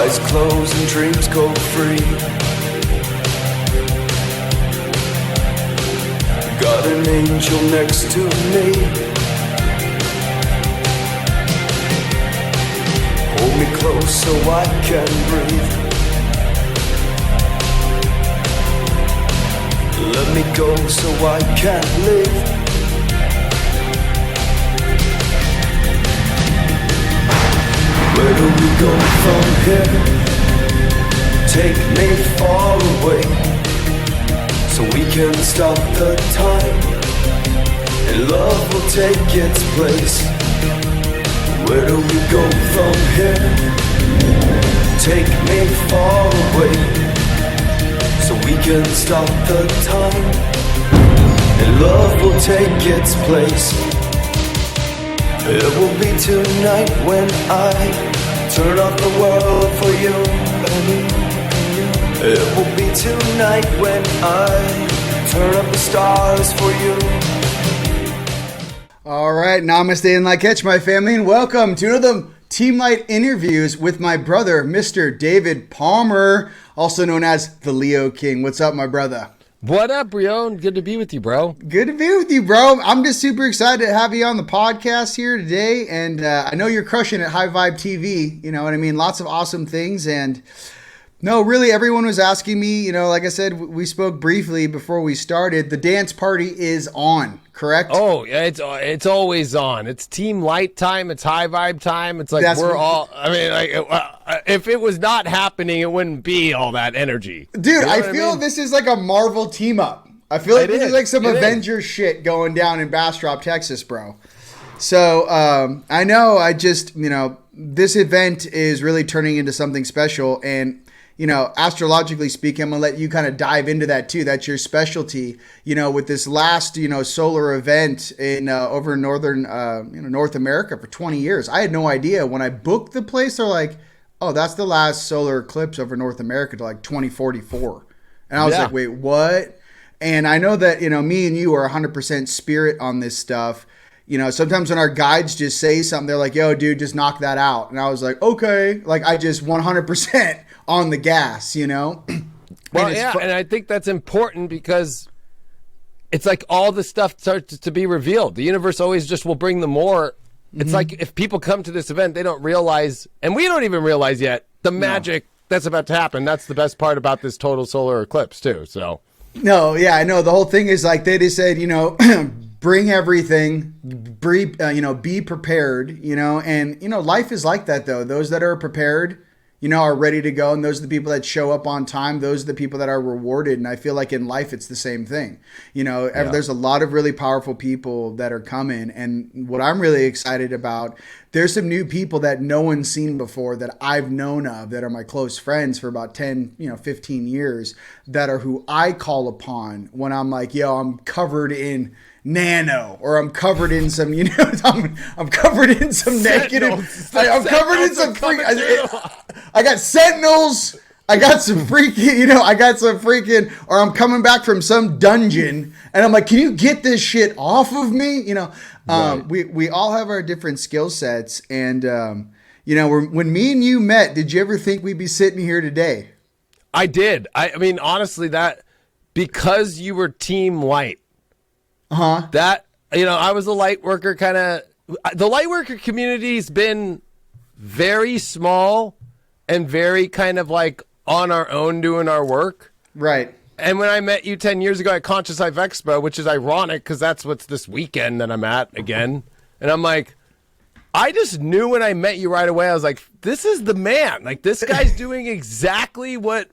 Eyes closed and dreams go free. Got an angel next to me. Hold me close so I can breathe. Let me go so I can live. Where do we go from here? Take me far away, so we can stop the time, and love will take its place. Where do we go from here? Take me far away, so we can stop the time, and love will take its place. It will be tonight when I turn off the world for you. It will be tonight when I turn up the stars for you. All right, namaste and like catch my family, and welcome to another Team Light interviews with my brother, Mr. David Palmer, also known as the Leo King. What's up, my brother? What up, Brion? Good to be with you, bro. Good to be with you, bro. I'm just super excited to have you on the podcast here today, and I know you're crushing at High Vibe TV. You know what I mean? Lots of awesome things, and no, really, everyone was asking me, you know, like I said, we spoke briefly before we started. The dance party is on, correct? Oh, yeah, it's always on. It's Team Light time. It's High Vibe time. It's like if it was not happening, it wouldn't be all that energy. Dude, you know I feel this is like a Marvel team up. I feel like this is like some Avengers shit going down in Bastrop, Texas, bro. So I know this event is really turning into something special, and you know, astrologically speaking, I'm going to let you kind of dive into that too. That's your specialty, you know, with this last, solar event in over in northern, North America for 20 years. I had no idea. When I booked the place, they're like, oh, that's the last solar eclipse over North America to like 2044. And I was like, wait, what? And I know that, me and you are 100% spirit on this stuff. You know, sometimes when our guides just say something, they're like, yo, dude, just knock that out. And I was like, okay, like I just 100% on the gas, Well, and I think that's important because it's like all the stuff starts to be revealed. The universe always just will bring the more. It's like if people come to this event, they don't realize, and we don't even realize yet, the magic that's about to happen. That's the best part about this total solar eclipse too. So, no, yeah, I know. The whole thing is like they just said, bring everything, be prepared, and, life is like that though. Those that are prepared, are ready to go. And those are the people that show up on time. Those are the people that are rewarded. And I feel like in life, it's the same thing. There's a lot of really powerful people that are coming. And what I'm really excited about, there's some new people that no one's seen before that I've known of that are my close friends for about 10, 15 years that are who I call upon when I'm like, yo, I'm covered in nano, or I'm covered in some, I'm covered in some negative. I'm covered in some freak. I got sentinels. I got some freaking, or I'm coming back from some dungeon, and I'm like, can you get this shit off of me? Right. We all have our different skill sets, and when me and you met, did you ever think we'd be sitting here today? I did. I mean, honestly, that because you were Team Light. That, I was a light worker the light worker community's been very small and very kind of like on our own doing our work. Right. And when I met you 10 years ago at Conscious Life Expo, which is ironic because that's what's this weekend that I'm at again. And I'm like, I just knew when I met you right away, I was like, this is the man. Like this guy's doing exactly what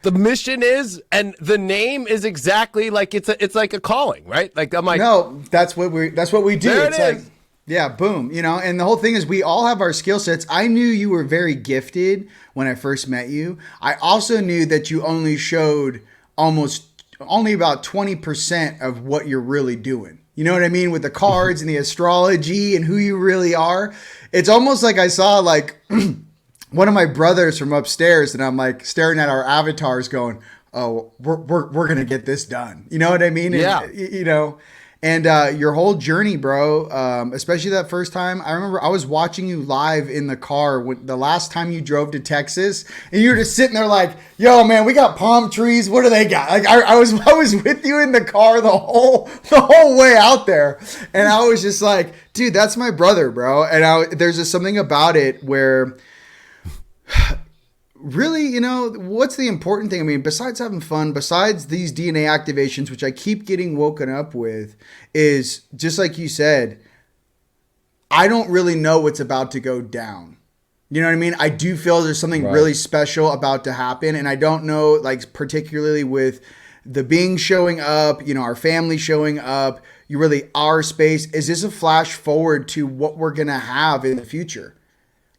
the mission is, and the name is exactly like it's like a calling, right? Like I'm like, no, that's what we do. There it's it like, is. yeah, boom, and the whole thing is we all have our skill sets. I knew you were very gifted when I first met you. I also knew that you only showed only about 20% of what you're really doing. You know what I mean? With the cards and the astrology and who you really are. It's almost like I saw like one of my brothers from upstairs, and I'm like staring at our avatars going, oh, we're going to get this done. You know what I mean? Yeah. And, And your whole journey, bro, especially that first time. I remember I was watching you live in the car when, the last time you drove to Texas, and you were just sitting there like, "Yo, man, we got palm trees. What do they got?" Like I was with you in the car the whole way out there, and I was just like, "Dude, that's my brother, bro." And there's just something about it where. Really, you know, what's the important thing? I mean, besides having fun, besides these DNA activations, which I keep getting woken up with, is just like you said, I don't really know what's about to go down. You know what I mean? I do feel there's something really special about to happen. And I don't know, like, particularly with the being showing up, you know, our family showing up, you really our space. Is this a flash forward to what we're going to have in the future?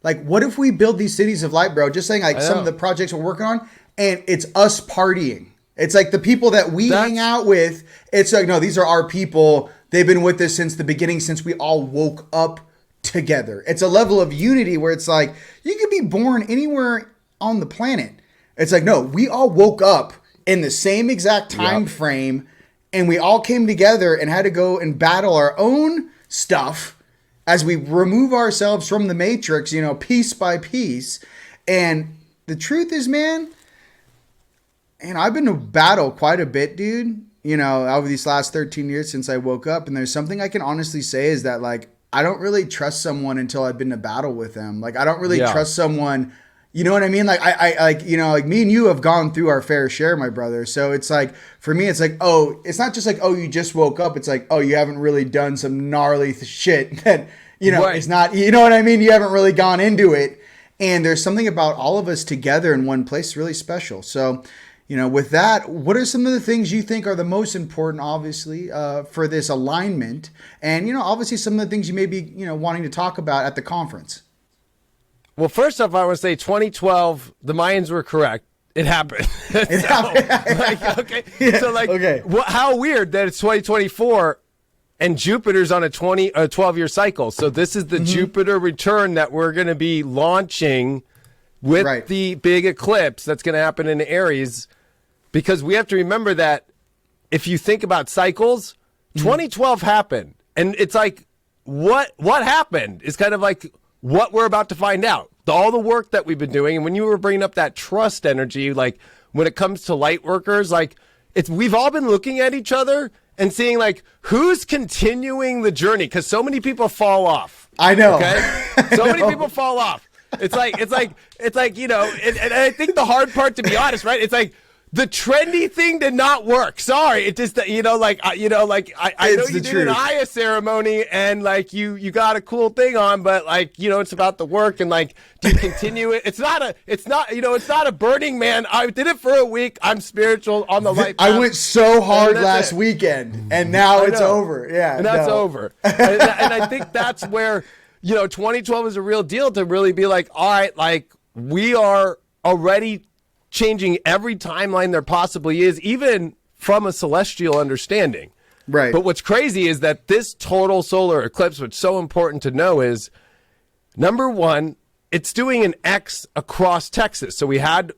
Like, what if we build these cities of light, bro? Just saying, like, some of the projects we're working on, and it's us partying. It's like the people that we hang out with. It's like, no, these are our people. They've been with us since the beginning, since we all woke up together. It's a level of unity where it's like, you could be born anywhere on the planet. It's like, no, we all woke up in the same exact time frame, and we all came together and had to go and battle our own stuff as we remove ourselves from the matrix, you know, piece by piece. And the truth is, man, and I've been to battle quite a bit, dude, you know, over these last 13 years since I woke up. And there's something I can honestly say is that, like, I don't really trust someone until I've been to battle with them. Like, I don't really trust someone, you know what I mean? Like, I like, you know, like me and you have gone through our fair share, my brother. So it's like, for me, it's like, oh, it's not just like, oh, you just woke up. It's like, oh, you haven't really done some gnarly shit that, you know, it's not, you know what I mean? You haven't really gone into it. And there's something about all of us together in one place really special. So, you know, with that, what are some of the things you think are the most important, obviously, for this alignment? And, you know, obviously some of the things you may be, you know, wanting to talk about at the conference. Well, first off, I want to say 2012, the Mayans were correct. It happened. How weird that it's 2024 and Jupiter's on a 12-year cycle. So this is the Jupiter return that we're going to be launching with the big eclipse that's going to happen in Aries. Because we have to remember that if you think about cycles, 2012 happened. And it's like, what happened is kind of like what we're about to find out. All the work that we've been doing. And when you were bringing up that trust energy, like when it comes to light workers, like we've all been looking at each other and seeing like who's continuing the journey. Because so many people fall off. I know. Okay. So many people fall off. It's like, you know, and I think the hard part, to be honest, right? It's like, the trendy thing did not work. Sorry, it just, you know, like I know you did an Aya ceremony and like you got a cool thing on, but like, you know, it's about the work and like, do you continue it? It's not a Burning Man. I did it for a week. I'm spiritual on the light path. I went so hard last weekend, and now it's over. Yeah, and that's over. and I think that's where, you know, 2012 is a real deal to really be like, all right, like we are already changing every timeline there possibly is, even from a celestial understanding. Right. But what's crazy is that this total solar eclipse, what's so important to know is, number one, it's doing an X across Texas. So we had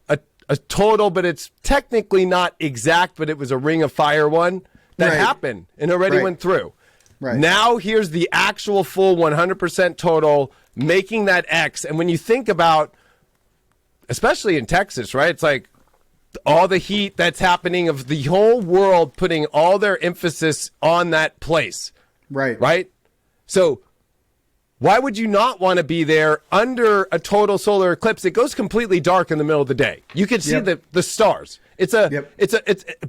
a total, but it's technically not exact, but it was a ring of fire one that happened and already went through. Right. Now here's the actual full 100% total making that X. And when you think about, especially in Texas, right? It's like all the heat that's happening of the whole world putting all their emphasis on that place. Right. Right? So why would you not want to be there under a total solar eclipse? It goes completely dark in the middle of the day. You can see the stars. It's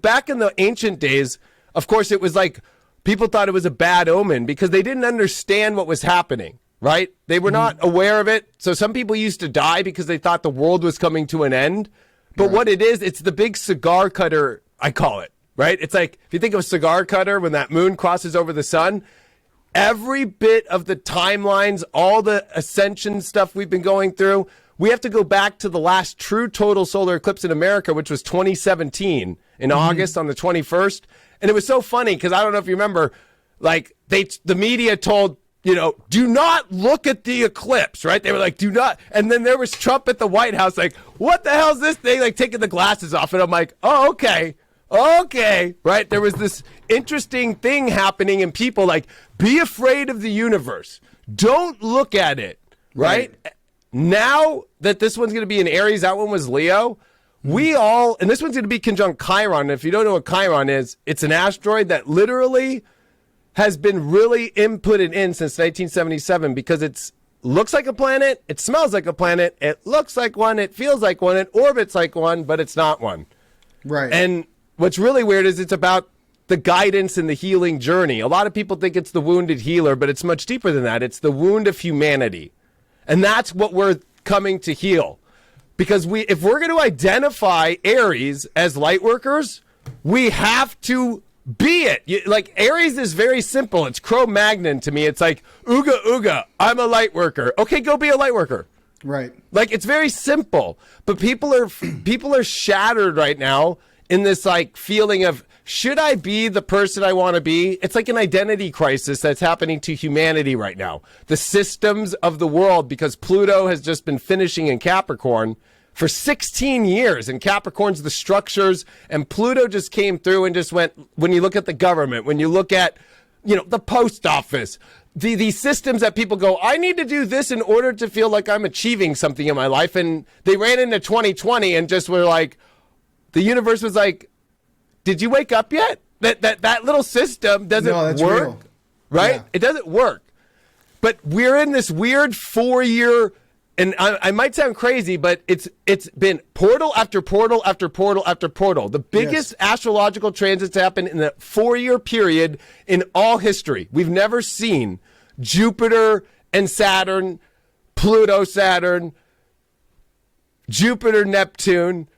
back in the ancient days, of course, it was like people thought it was a bad omen because they didn't understand what was happening. Right? They were not aware of it. So some people used to die because they thought the world was coming to an end. But what it is, it's the big cigar cutter, I call it. Right? It's like, if you think of a cigar cutter, when that moon crosses over the sun, every bit of the timelines, all the ascension stuff we've been going through, we have to go back to the last true total solar eclipse in America, which was 2017 in August on the 21st. And it was so funny because I don't know if you remember, like the media told, you know, do not look at the eclipse, right? They were like, do not. And then there was Trump at the White House, like, what the hell is this thing? Like taking the glasses off. And I'm like, oh, okay. Right. There was this interesting thing happening in people. Like, be afraid of the universe. Don't look at it, right? Now that this one's going to be in Aries, that one was Leo. We all, and this one's going to be conjunct Chiron. And if you don't know what Chiron is, it's an asteroid that literally has been really inputted in since 1977 because it's looks like a planet, it smells like a planet, it looks like one, it feels like one, it orbits like one, but it's not one. Right. And what's really weird is it's about the guidance and the healing journey. A lot of people think it's the wounded healer, but it's much deeper than that. It's the wound of humanity. And that's what we're coming to heal. Because if we're going to identify Aries as light workers, we have to be it. Like, Aries is very simple. It's Cro-Magnon to me. It's like, ooga, ooga, I'm a light worker. Okay, go be a light worker. Right. Like, it's very simple. But people are shattered right now in this, like, feeling of, should I be the person I want to be? It's like an identity crisis that's happening to humanity right now. The systems of the world, because Pluto has just been finishing in Capricorn for 16 years, and Capricorn's the structures, and Pluto just came through and just went, when you look at the government, when you look at, the post office, the systems that people go, I need to do this in order to feel like I'm achieving something in my life. And they ran into 2020 and just were like, the universe was like, did you wake up yet? That little system doesn't work, real. right? Yeah. It doesn't work. But we're in this weird 4-year, and I might sound crazy, but it's been portal after portal after portal after portal. The biggest astrological transits happen in the 4-year period in all history. We've never seen Jupiter and Saturn, Pluto, Saturn, Jupiter, Neptune,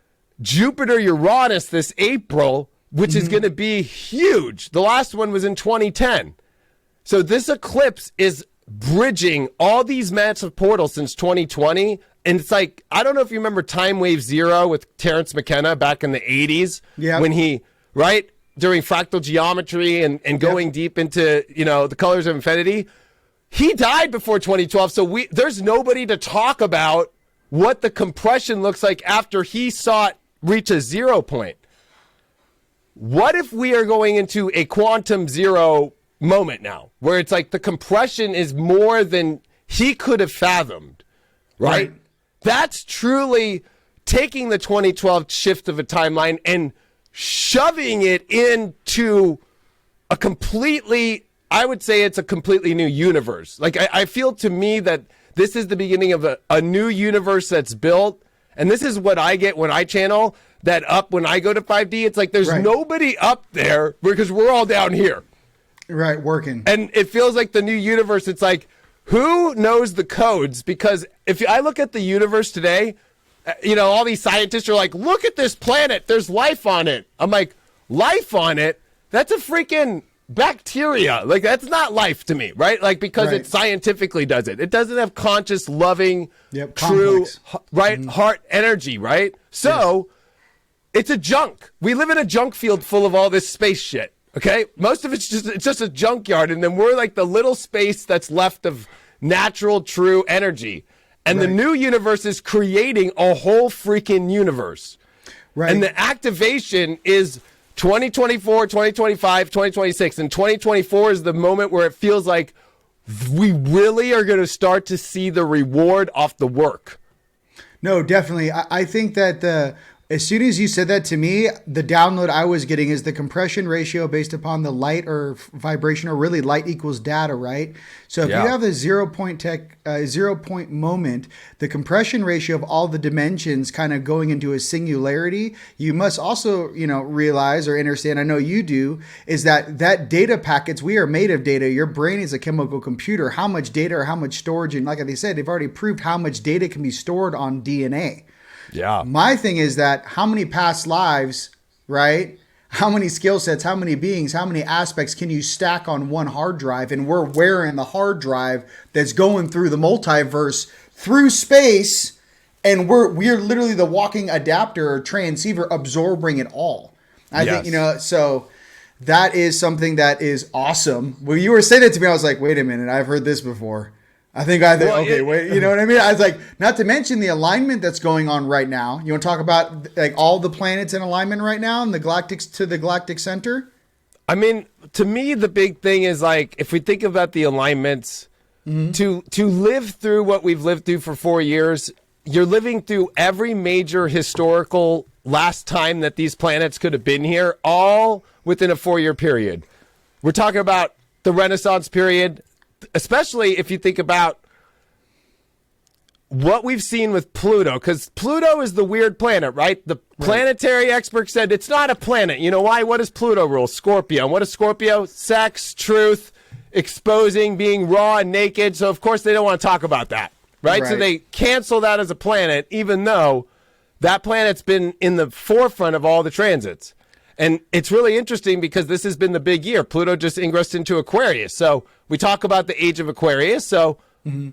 Jupiter, Uranus this April, which is going to be huge. The last one was in 2010. So this eclipse is bridging all these massive portals since 2020. And it's like, I don't know if you remember Time Wave Zero with Terrence McKenna back in the 80s. Yeah. When he, during fractal geometry and going deep into, the colors of infinity. He died before 2012. So there's nobody to talk about what the compression looks like after he saw it reach a 0 point. What if we are going into a quantum zero moment now, where it's like the compression is more than he could have fathomed, right? That's truly taking the 2012 shift of a timeline and shoving it into a completely, I would say it's a completely new universe. Like, I feel to me that this is the beginning of a new universe that's built. And this is what I get when I channel that up when I go to 5D. It's like there's nobody up there because we're all down here. Right, working. And it feels like the new universe. It's like, who knows the codes? Because if I look at the universe today, all these scientists are like, look at this planet. There's life on it. I'm like, life on it? That's a freaking bacteria. Like, that's not life to me, right? Like, because it scientifically does it. It doesn't have conscious, loving, true, heart energy, right? So it's a junk. We live in a junk field full of all this space shit. Okay, most of it's just a junkyard, and then we're like the little space that's left of natural, true energy. And the new universe is creating a whole freaking universe. Right. And the activation is 2024, 2025, 2026. And 2024 is the moment where it feels like we really are going to start to see the reward off the work. No, definitely. I think that as soon as you said that to me, the download I was getting is the compression ratio based upon the light or vibration, or really light equals data, right? So if you have a 0 point moment, the compression ratio of all the dimensions kind of going into a singularity, you must also, realize or understand, I know you do, is that data packets, we are made of data. Your brain is a chemical computer. How much data or how much storage, and like they said, they've already proved how much data can be stored on DNA. Yeah. My thing is that how many past lives, right? How many skill sets, how many beings, how many aspects can you stack on one hard drive? And we're wearing the hard drive that's going through the multiverse through space. And we're literally the walking adapter or transceiver absorbing it all. I think, so that is something that is awesome. When you were saying it to me, I was like, wait a minute, I've heard this before. Wait, you know what I mean? I was like, not to mention the alignment that's going on right now. You want to talk about like all the planets in alignment right now and the galactic center? I mean, to me, the big thing is like, if we think about the alignments, to live through what we've lived through for 4 years, you're living through every major historical last time that these planets could have been here, all within a 4-year period. We're talking about the Renaissance period, especially if you think about what we've seen with Pluto, because Pluto is the weird planet, right? The planetary expert said it's not a planet. You know why? What does Pluto rule? Scorpio. And what is Scorpio? Sex, truth, exposing, being raw and naked. So, of course, they don't want to talk about that, right? So they cancel that as a planet, even though that planet's been in the forefront of all the transits. And it's really interesting because this has been the big year. Pluto just ingressed into Aquarius. So we talk about the age of Aquarius. So, you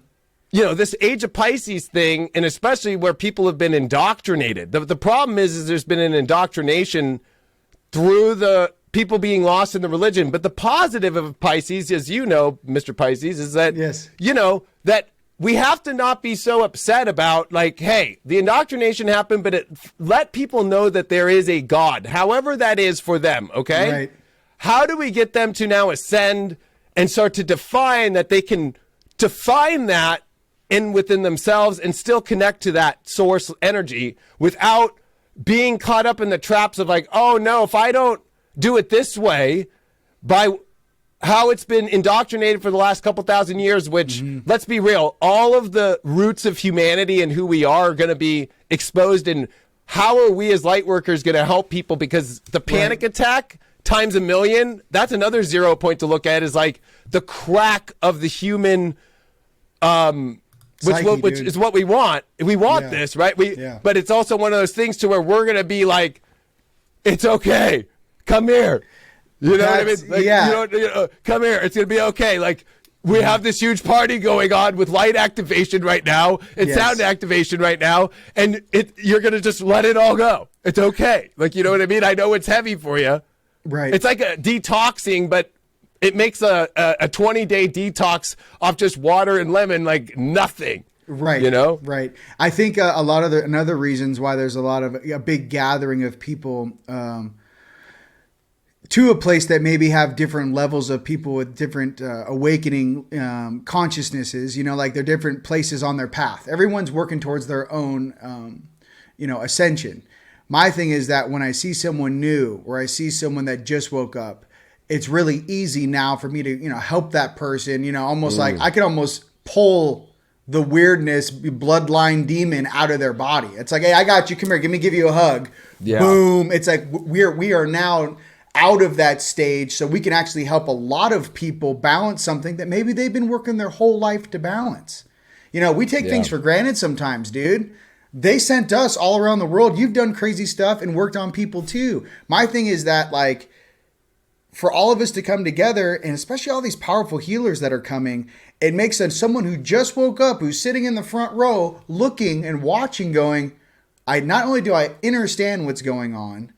know, this age of Pisces thing, and especially where people have been indoctrinated. The problem is there's been an indoctrination through the people being lost in the religion. But the positive of Pisces, as you know, Mr. Pisces, is that, you know, that we have to not be so upset about, like, hey, the indoctrination happened, but let people know that there is a God, however that is for them, okay? Right. How do we get them to now ascend and start to define that they can define that within themselves and still connect to that source energy without being caught up in the traps of like, oh no, if I don't do it this way, by how it's been indoctrinated for the last couple thousand years, which, let's be real, all of the roots of humanity and who we are going to be exposed. And how are we as light workers going to help people? Because the panic attack times a million, that's another 0 point to look at, is like the crack of the human, which is what we want. We want this, right? But it's also one of those things to where we're going to be like, it's okay. Come here. You know what I mean? Like, you know, come here. It's going to be okay. Like, we have this huge party going on with light activation right now and sound activation right now. And you're going to just let it all go. It's okay. Like, you know what I mean? I know it's heavy for you. Right. It's like a detoxing, but it makes a 20-day detox off just water and lemon like nothing. Right. You know? Right. I think a lot of another reasons why there's a lot of a big gathering of people to a place that maybe have different levels of people with different awakening consciousnesses, you know, like they're different places on their path. Everyone's working towards their own, you know, ascension. My thing is that when I see someone new or I see someone that just woke up, it's really easy now for me to, you know, help that person, you know, almost like I can almost pull the weirdness, bloodline demon out of their body. It's like, hey, I got you. Come here. Give you a hug. Yeah. Boom. It's like we are now out of that stage, so we can actually help a lot of people balance something that maybe they've been working their whole life to balance. You know, we take things for granted sometimes, dude. They sent us all around the world. You've done crazy stuff and worked on people too. My thing is that, like, for all of us to come together, and especially all these powerful healers that are coming, it makes sense. Someone who just woke up, who's sitting in the front row, looking and watching, going, not only do I understand what's going on,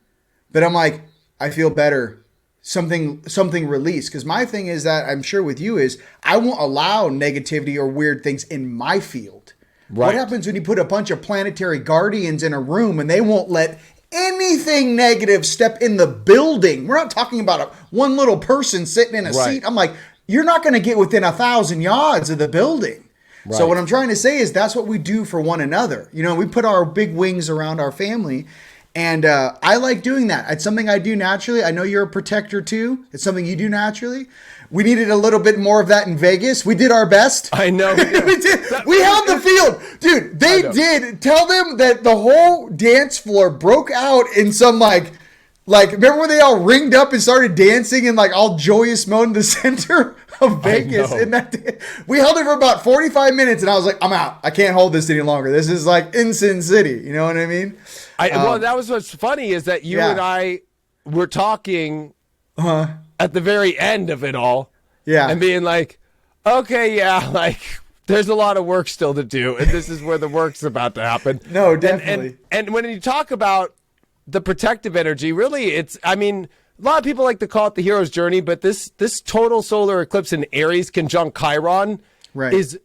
but I'm like, I feel better. Something released. Because my thing is that, I'm sure with you, is I won't allow negativity or weird things in my field. Right. What happens when you put a bunch of planetary guardians in a room and they won't let anything negative step in the building? We're not talking about one little person sitting in a seat. I'm like, you're not going to get within 1,000 yards of the building. Right. So what I'm trying to say is that's what we do for one another. You know, we put our big wings around our family. And I like doing that. It's something I do naturally. I know you're a protector too. It's something you do naturally. We needed a little bit more of that in Vegas. We did our best. I know. We did. We held the field. Dude, they did. Tell them that the whole dance floor broke out in some like remember when they all ringed up and started dancing in like all joyous mode in the center of Vegas? And we held it for about 45 minutes and I was like, I'm out. I can't hold this any longer. This is like in Sin City. You know what I mean? Well, that was what's funny is that you and I were talking at the very end of it all. Yeah. And being like, okay, like there's a lot of work still to do. And this is where the work's about to happen. No, definitely. And when you talk about the protective energy, really, a lot of people like to call it the hero's journey, but this total solar eclipse in Aries conjunct Chiron is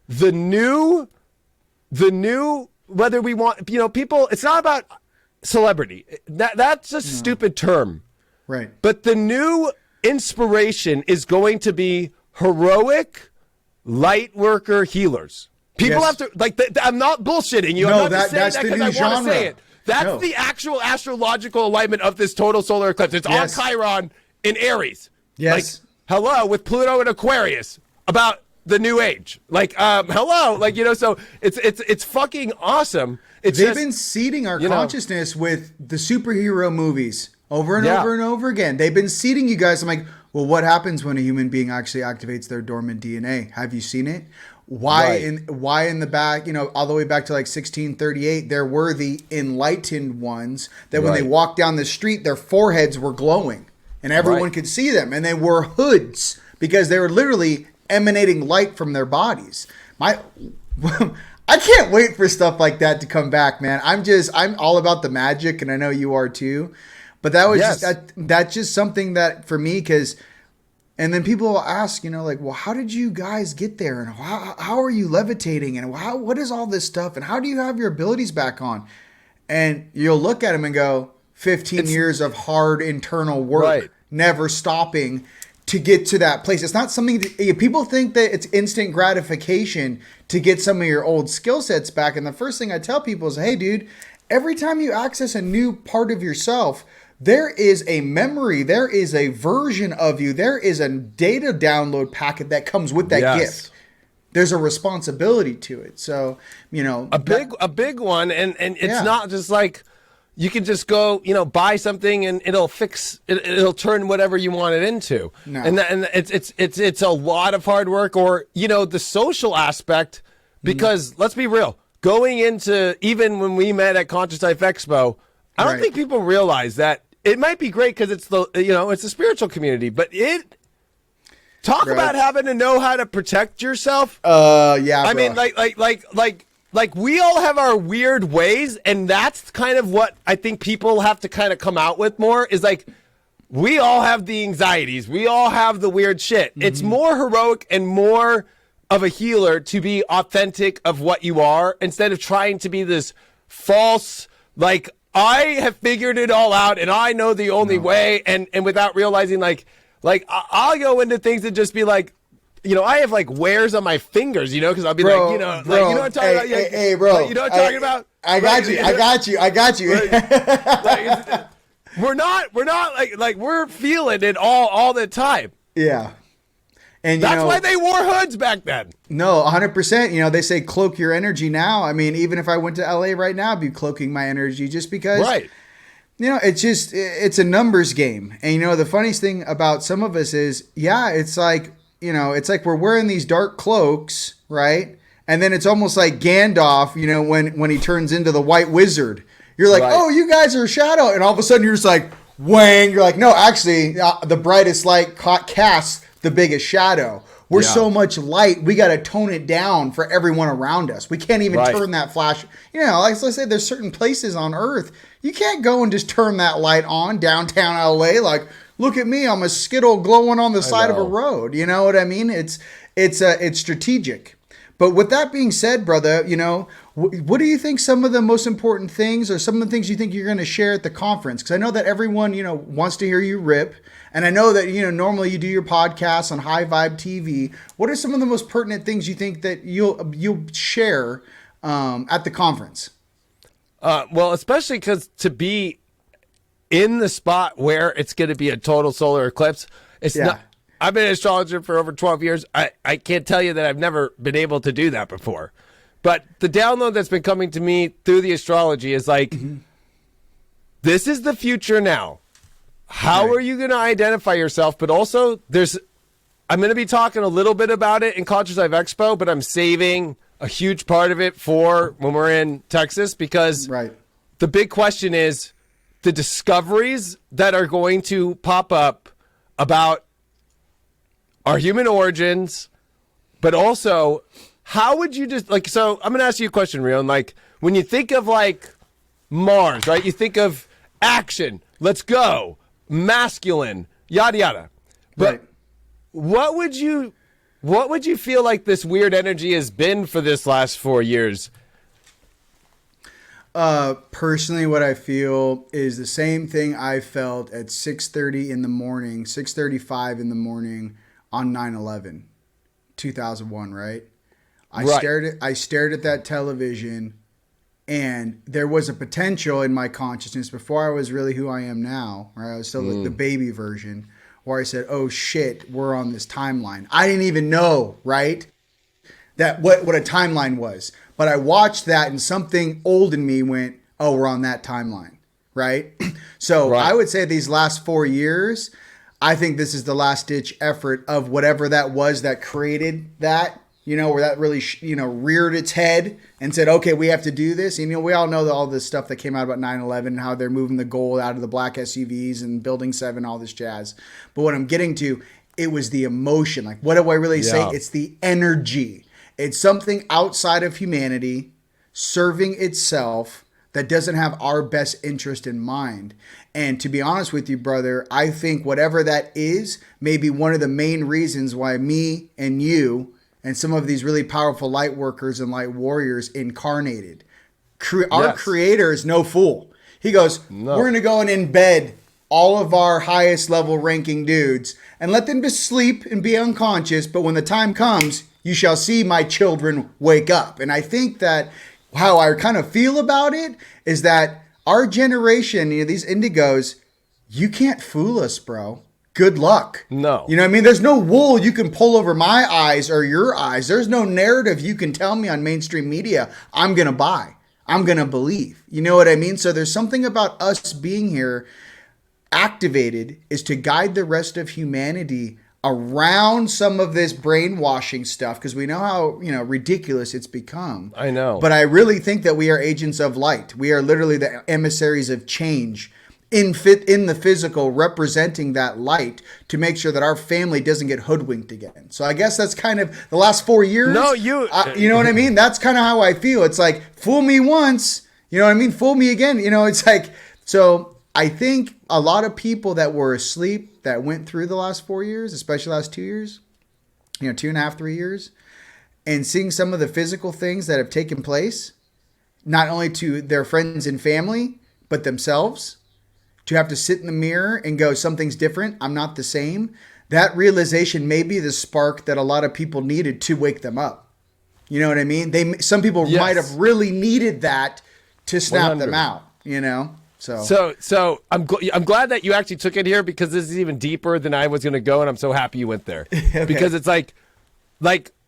the new, whether we want, you know, people, it's not about celebrity. That's a stupid term. Right. But the new inspiration is going to be heroic light worker healers. People have to like. I'm not bullshitting you. No, I'm not just saying that's that the because new I want to genre. say it. That's the actual astrological alignment of this total solar eclipse. It's on Chiron in Aries. Yes. Like, hello, with Pluto in Aquarius about the new age. Like, hello, like, you know, so it's fucking awesome. They've been seeding our consciousness with the superhero movies over and over and over again. They've been seeding you guys. I'm like, well, what happens when a human being actually activates their dormant DNA? Have you seen it? Why in the back, you know, all the way back to like 1638, there were the enlightened ones that when they walked down the street, their foreheads were glowing and everyone could see them. And they wore hoods because they were literally emanating light from their bodies. I can't wait for stuff like that to come back, man. I'm all about the magic, and I know you are too. But that was that's just something that for me, and then people will ask, you know, like, well, how did you guys get there? And how are you levitating? And what is all this stuff? And how do you have your abilities back on? And you'll look at them and go, 15 years of hard internal work, never stopping to get to that place. It's not something people think that it's instant gratification to get some of your old skill sets back. And the first thing I tell people is, hey, dude, every time you access a new part of yourself, there is a memory, there is a version of you, there is a data download packet that comes with that gift. There's a responsibility to it. So, you know, a big one. And it's not just like you can just go, you know, buy something and it'll turn whatever you want it into. No. And it's a lot of hard work, or, you know, the social aspect, because let's be real, going into, even when we met at Conscious Life Expo, I don't think people realize that it might be great because it's it's a spiritual community, but talk about having to know how to protect yourself. I mean, like we all have our weird ways, and that's kind of what I think people have to kind of come out with more, is like, we all have the anxieties. We all have the weird shit. Mm-hmm. It's more heroic and more of a healer to be authentic of what you are, instead of trying to be this false, like, I have figured it all out and I know the only way, and without realizing, like I'll go into things and just be like, you know, I have like wears on my fingers, you know, because I'll be like, you know, like, you know what I'm talking about? Hey, bro. Like, you know what I'm talking about? I got you. We're not like we're feeling it all the time. Yeah. And that's why they wore hoods back then. No, 100%. You know, they say cloak your energy now. I mean, even if I went to LA right now, I'd be cloaking my energy just because, you know, it's a numbers game. And, you know, the funniest thing about some of us is, it's like, you know, it's like we're wearing these dark cloaks, right? And then it's almost like Gandalf, you know, when he turns into the White Wizard. You're like, oh, you guys are a shadow. And all of a sudden you're just like, whang. You're like, no, actually, the brightest light casts the biggest shadow. We're so much light, we got to tone it down for everyone around us. We can't even turn that flash. You know, like, let's say there's certain places on Earth, you can't go and just turn that light on downtown LA. Like, look at me, I'm a Skittle glowing on the side of a road. You know what I mean? It's strategic. But with that being said, brother, you know, what do you think some of the most important things, or some of the things you think you're going to share at the conference? Because I know that everyone, you know, wants to hear you rip. And I know that, you know, normally you do your podcasts on High Vibe TV. What are some of the most pertinent things you think that you'll share at the conference? Well, especially because to be in the spot where it's going to be a total solar eclipse, it's not. I've been an astrologer for over 12 years. I can't tell you that I've never been able to do that before. But the download that's been coming to me through the astrology is like, this is the future now. How are you going to identify yourself? But also, I'm going to be talking a little bit about it in Conscious Life Expo, but I'm saving a huge part of it for when we're in Texas, because the big question is the discoveries that are going to pop up about our human origins, but also how would you just like, so I'm going to ask you a question, Rion. Like, when you think of like Mars, right? You think of action, let's go, masculine, yada yada. But what would you feel like this weird energy has been for this last 4 years? Personally, what I feel is the same thing I felt at 6:30 in the morning, 6:35 in the morning on 9/11, 2001, right? I stared at that television, and there was a potential in my consciousness before I was really who I am now, right? I was still like the baby version, where I said, "Oh shit, we're on this timeline." I didn't even know, right? That what a timeline was. But I watched that and something old in me went, oh, we're on that timeline, right? So I would say these last 4 years, I think this is the last ditch effort of whatever that was that created that, where that really, reared its head and said, okay, we have to do this. And, we all know all this stuff that came out about 9/11 and how they're moving the gold out of the black SUVs and Building 7, all this jazz. But what I'm getting to, it was the emotion. Like, what do I really say? It's the energy. It's something outside of humanity serving itself that doesn't have our best interest in mind. And to be honest with you, brother, I think whatever that is may be one of the main reasons why me and you and some of these really powerful light workers and light warriors incarnated. Our creator is no fool. He goes, we're going to go and embed all of our highest level ranking dudes and let them just sleep and be unconscious. But when the time comes, you shall see my children wake up. And I think that how I kind of feel about it is that our generation, these indigos, you can't fool us, bro. Good luck. No. You know what I mean? There's no wool you can pull over my eyes or your eyes. There's no narrative you can tell me on mainstream media I'm going to buy. I'm going to believe. You know what I mean? So there's something about us being here activated is to guide the rest of humanity around some of this brainwashing stuff, because we know how ridiculous it's become. I know. But I really think that we are agents of light. We are literally the emissaries of change in the physical, representing that light to make sure that our family doesn't get hoodwinked again. So I guess that's kind of the last 4 years. No, you know what I mean? That's kind of how I feel. It's like, fool me once, you know what I mean? Fool me again. It's like, so I think a lot of people that were asleep that went through the last 4 years, especially last 2 years, 2.5, 3 years, and seeing some of the physical things that have taken place, not only to their friends and family, but themselves, to have to sit in the mirror and go, something's different, I'm not the same. That realization may be the spark that a lot of people needed to wake them up. You know what I mean? Some people might have really needed that to snap 100. them out, So I'm glad that you actually took it here, because this is even deeper than I was going to go, and I'm so happy you went there. Okay. Because it's like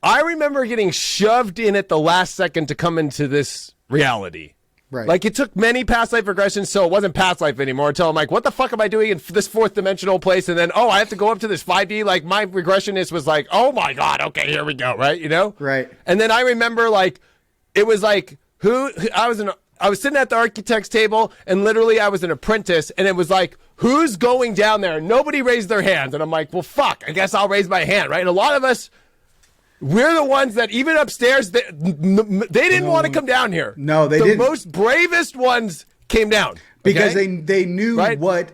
I remember getting shoved in at the last second to come into this reality. Right. Like, it took many past life regressions, so it wasn't past life anymore, until I'm like, what the fuck am I doing in this fourth dimensional place? And then, I have to go up to this 5D. Like, my regressionist was like, oh my God, okay, here we go, right? Right. And then I remember, it was like, I was sitting at the architect's table, and literally I was an apprentice, and it was like, who's going down there? Nobody raised their hands. And I'm like, well, fuck, I guess I'll raise my hand, right? And a lot of us, we're the ones that even upstairs, they didn't want to come down here. No, they didn't. The most bravest ones came down. Because they knew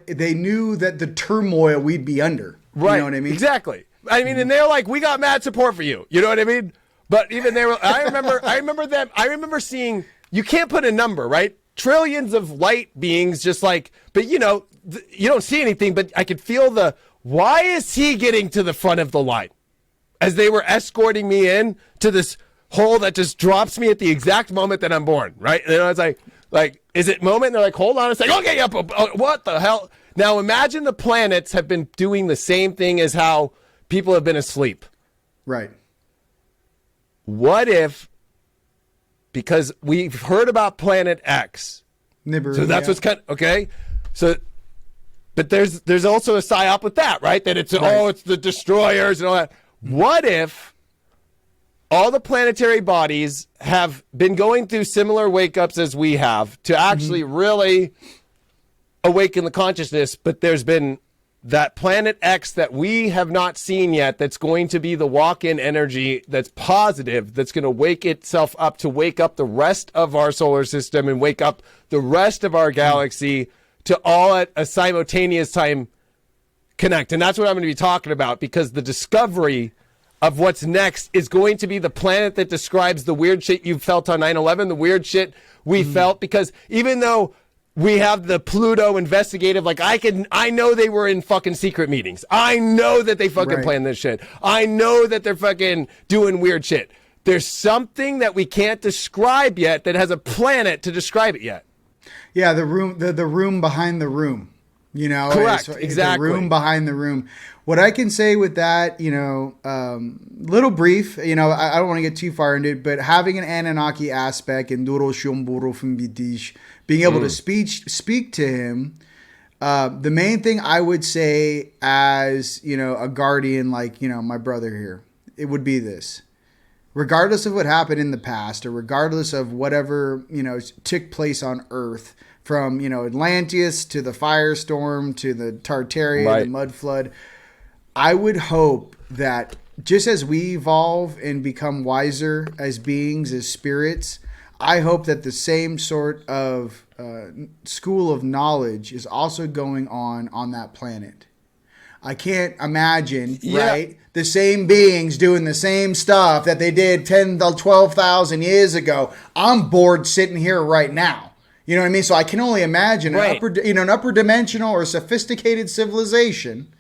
they knew that the turmoil we'd be under. Right. You know what I mean? Exactly. I mean, and they're like, we got mad support for you. You know what I mean? But even they were, I remember seeing, you can't put a number, right? Trillions of light beings just but you don't see anything, but I could feel why is he getting to the front of the line? As they were escorting me in to this hole that just drops me at the exact moment that I'm born, right? And I was like, is it moment? And they're like, hold on a second. Okay, yep. What the hell? Now imagine the planets have been doing the same thing as how people have been asleep. Right. What if, because we've heard about Planet X, Nibiru, so that's what's okay. So, but there's also a psyop with that, right? That it's it's the destroyers and all that. What if all the planetary bodies have been going through similar wake-ups as we have to actually really awaken the consciousness, but there's been that Planet X that we have not seen yet that's going to be the walk-in energy that's positive, that's going to wake itself up to wake up the rest of our solar system and wake up the rest of our galaxy to all at a simultaneous time connect. And that's what I'm going to be talking about, because the discovery of what's next is going to be the planet that describes the weird shit you felt on 9/11, the weird shit we felt, because even though we have the Pluto investigative, like I know they were in fucking secret meetings. I know that they fucking planned this shit. I know that they're fucking doing weird shit. There's something that we can't describe yet that has a planet to describe it yet. Yeah, the room behind the room. You know, correct. It's Exactly. the room behind the room. What I can say with that, little brief, I don't want to get too far into it, but having an Anunnaki aspect and being able to speak to him, the main thing I would say as, a guardian, like, my brother here, it would be this. Regardless of what happened in the past, or regardless of whatever, took place on Earth, from, Atlantis to the firestorm to the Tartaria, the mud flood, I would hope that just as we evolve and become wiser as beings, as spirits, I hope that the same sort of school of knowledge is also going on that planet. I can't imagine, right, the same beings doing the same stuff that they did 10 to 12,000 years ago. I'm bored sitting here right now. You know what I mean? So I can only imagine an upper dimensional or sophisticated civilization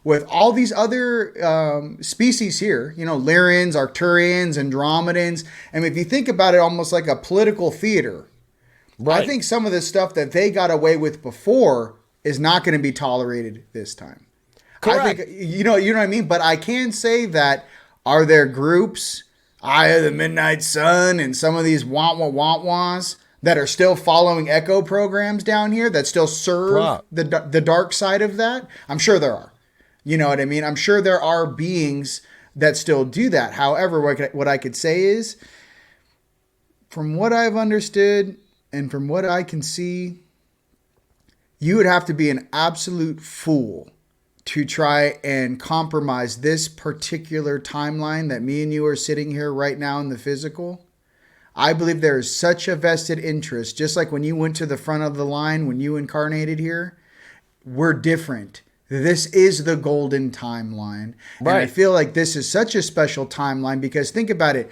with all these other species here, Lyrians, Arcturians, Andromedans. And if you think about it, almost like a political theater, I think some of the stuff that they got away with before is not going to be tolerated this time. Correct. I think, you know what I mean? But I can say that, are there groups, Eye of the Midnight Sun, and some of these want-was that are still following echo programs down here that still serve the dark side of that? I'm sure there are. You know what I mean? I'm sure there are beings that still do that. However, what I could say is, from what I've understood and from what I can see, you would have to be an absolute fool to try and compromise this particular timeline that me and you are sitting here right now in the physical. I believe there is such a vested interest, just like when you went to the front of the line, when you incarnated here, we're different. This is the golden timeline. And I feel like this is such a special timeline because think about it.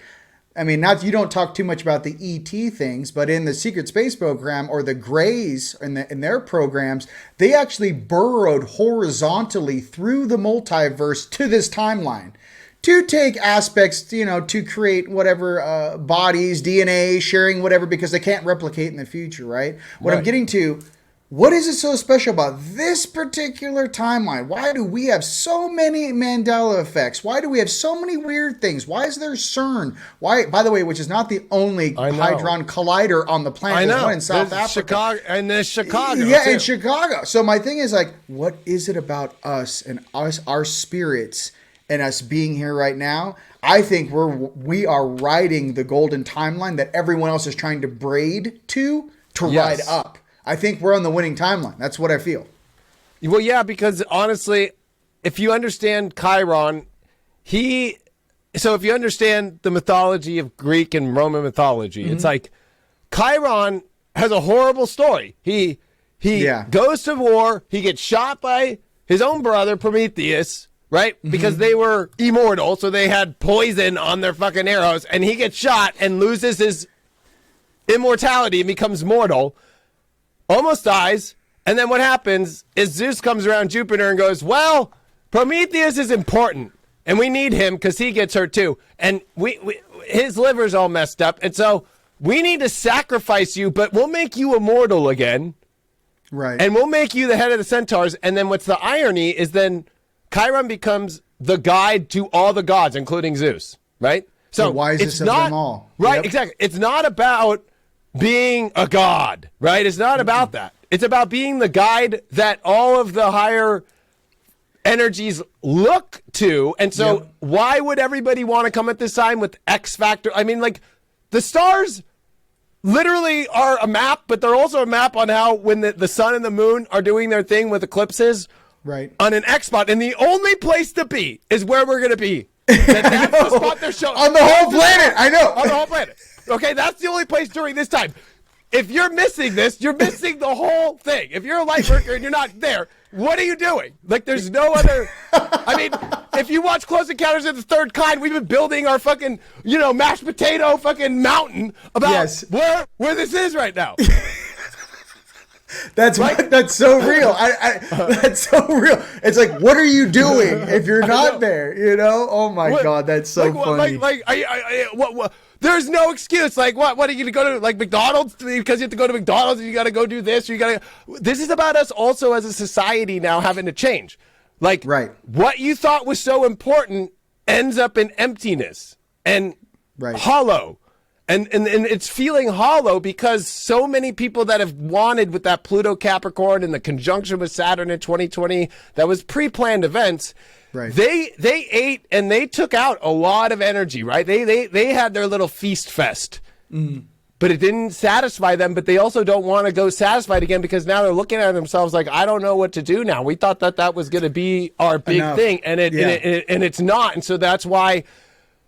I mean, you don't talk too much about the ET things, but in the secret space program or the Greys in their programs, they actually burrowed horizontally through the multiverse to this timeline to take aspects, to create whatever bodies, DNA, sharing whatever, because they can't replicate in the future, right? What I'm getting to, what is it so special about this particular timeline? Why do we have so many Mandela effects? Why do we have so many weird things? Why is there CERN? Why, by the way, which is not the only Hadron Collider on the planet. I know. There's one in South Africa. Chicago, and there's Chicago. Yeah, too. in Chicago. So my thing is like, what is it about us and our spirits and us being here right now? I think we are riding the golden timeline that everyone else is trying to braid to ride up. I think we're on the winning timeline. That's what I feel. Well, yeah, because honestly, if you understand Chiron, so if you understand the mythology of Greek and Roman mythology, it's like Chiron has a horrible story. He goes to war. He gets shot by his own brother, Prometheus, right? Because they were immortal, so they had poison on their fucking arrows, and he gets shot and loses his immortality and becomes mortal. Almost dies, and then what happens is Zeus comes around Jupiter and goes, well, Prometheus is important, and we need him because he gets hurt too, and his liver's all messed up, and so we need to sacrifice you, but we'll make you immortal again, right? And we'll make you the head of the centaurs, and then what's the irony is then Chiron becomes the guide to all the gods, including Zeus, right? So the wisest of them all. Right, exactly. It's not about being a god, right? It's not about that. It's about being the guide that all of the higher energies look to. And so why would everybody want to come at this time with X Factor? I mean, like, the stars literally are a map, but they're also a map on how when the sun and the moon are doing their thing with eclipses on an X spot. And the only place to be is where we're going to be. That's the spot they're showing. On the whole planet. I know. On the whole planet. Okay, that's the only place during this time. If you're missing this, you're missing the whole thing. If you're a light worker and you're not there, what are you doing? Like, there's no other. I mean, if you watch Close Encounters of the Third Kind, we've been building our fucking, mashed potato fucking mountain about where this is right now. That's so real. That's so real. It's like, what are you doing if you're not there? Oh my God, that's so funny. What? There's no excuse. Like, what are you going to go to, like, McDonald's? Because you have to go to McDonald's and you got to go do this. This is about us also as a society now having to change. Like, what you thought was so important ends up in emptiness and hollow. And it's feeling hollow because so many people that have wanted with that Pluto Capricorn and the conjunction with Saturn in 2020, that was pre-planned events. Right. They ate and they took out a lot of energy, right? They had their little feast fest, but it didn't satisfy them. But they also don't want to go satisfied again because now they're looking at themselves like, I don't know what to do now. We thought that was going to be our big thing, and it's not. And so that's why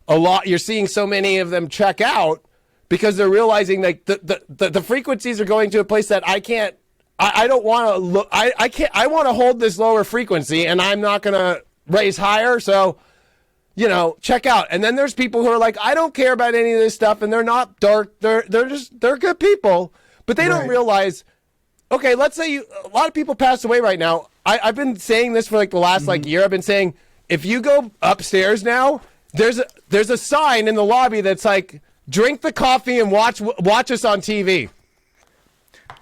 you're seeing so many of them check out. Because they're realizing like the frequencies are going to a place that I can't, I don't want to look, I can't, I want to hold this lower frequency and I'm not going to raise higher. So, check out. And then there's people who are like, I don't care about any of this stuff and they're not dark. They're good people, but they don't realize, okay, let's say a lot of people passed away right now. I've been saying this for like the last year. I've been saying, if you go upstairs now, there's a sign in the lobby that's like, drink the coffee and watch us on TV.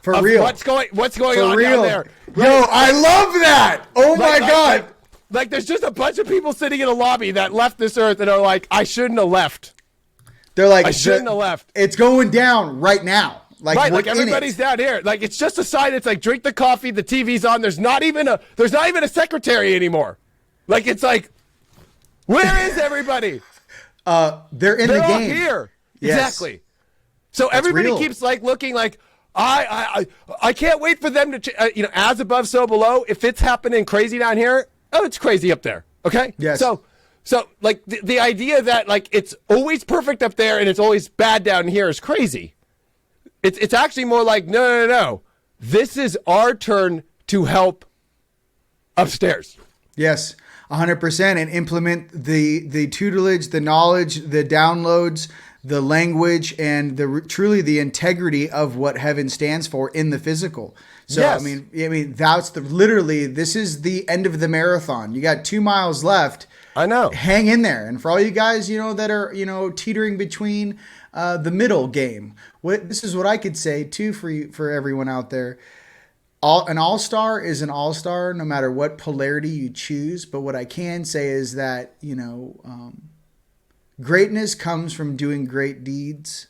For real. What's going on down there? Right? Yo, I love that. Oh my God. Like there's just a bunch of people sitting in a lobby that left this earth and are like, I shouldn't have left. They're like, I shouldn't have left. It's going down right now. Like everybody's down here. Like it's just a sign. It's like, drink the coffee. The TV's on. There's not even a secretary anymore. Like it's like, where is everybody? They're in the all game here. Yes. Exactly. So everybody keeps like looking like I can't wait for them to as above so below. If it's happening crazy down here, it's crazy up there. Okay. Yes. So like the idea that like it's always perfect up there and it's always bad down here is crazy. It's actually more like no. This is our turn to help upstairs. Yes. 100%, and implement the tutelage, the knowledge, the downloads, the language, and truly the integrity of what heaven stands for in the physical. So yes. I mean that's literally this is the end of the marathon. You got 2 miles left. I know. Hang in there, and for all you guys that are teetering between the middle game, this is what I could say too for everyone out there. An all-star is an all-star no matter what polarity you choose. But what I can say is that, greatness comes from doing great deeds.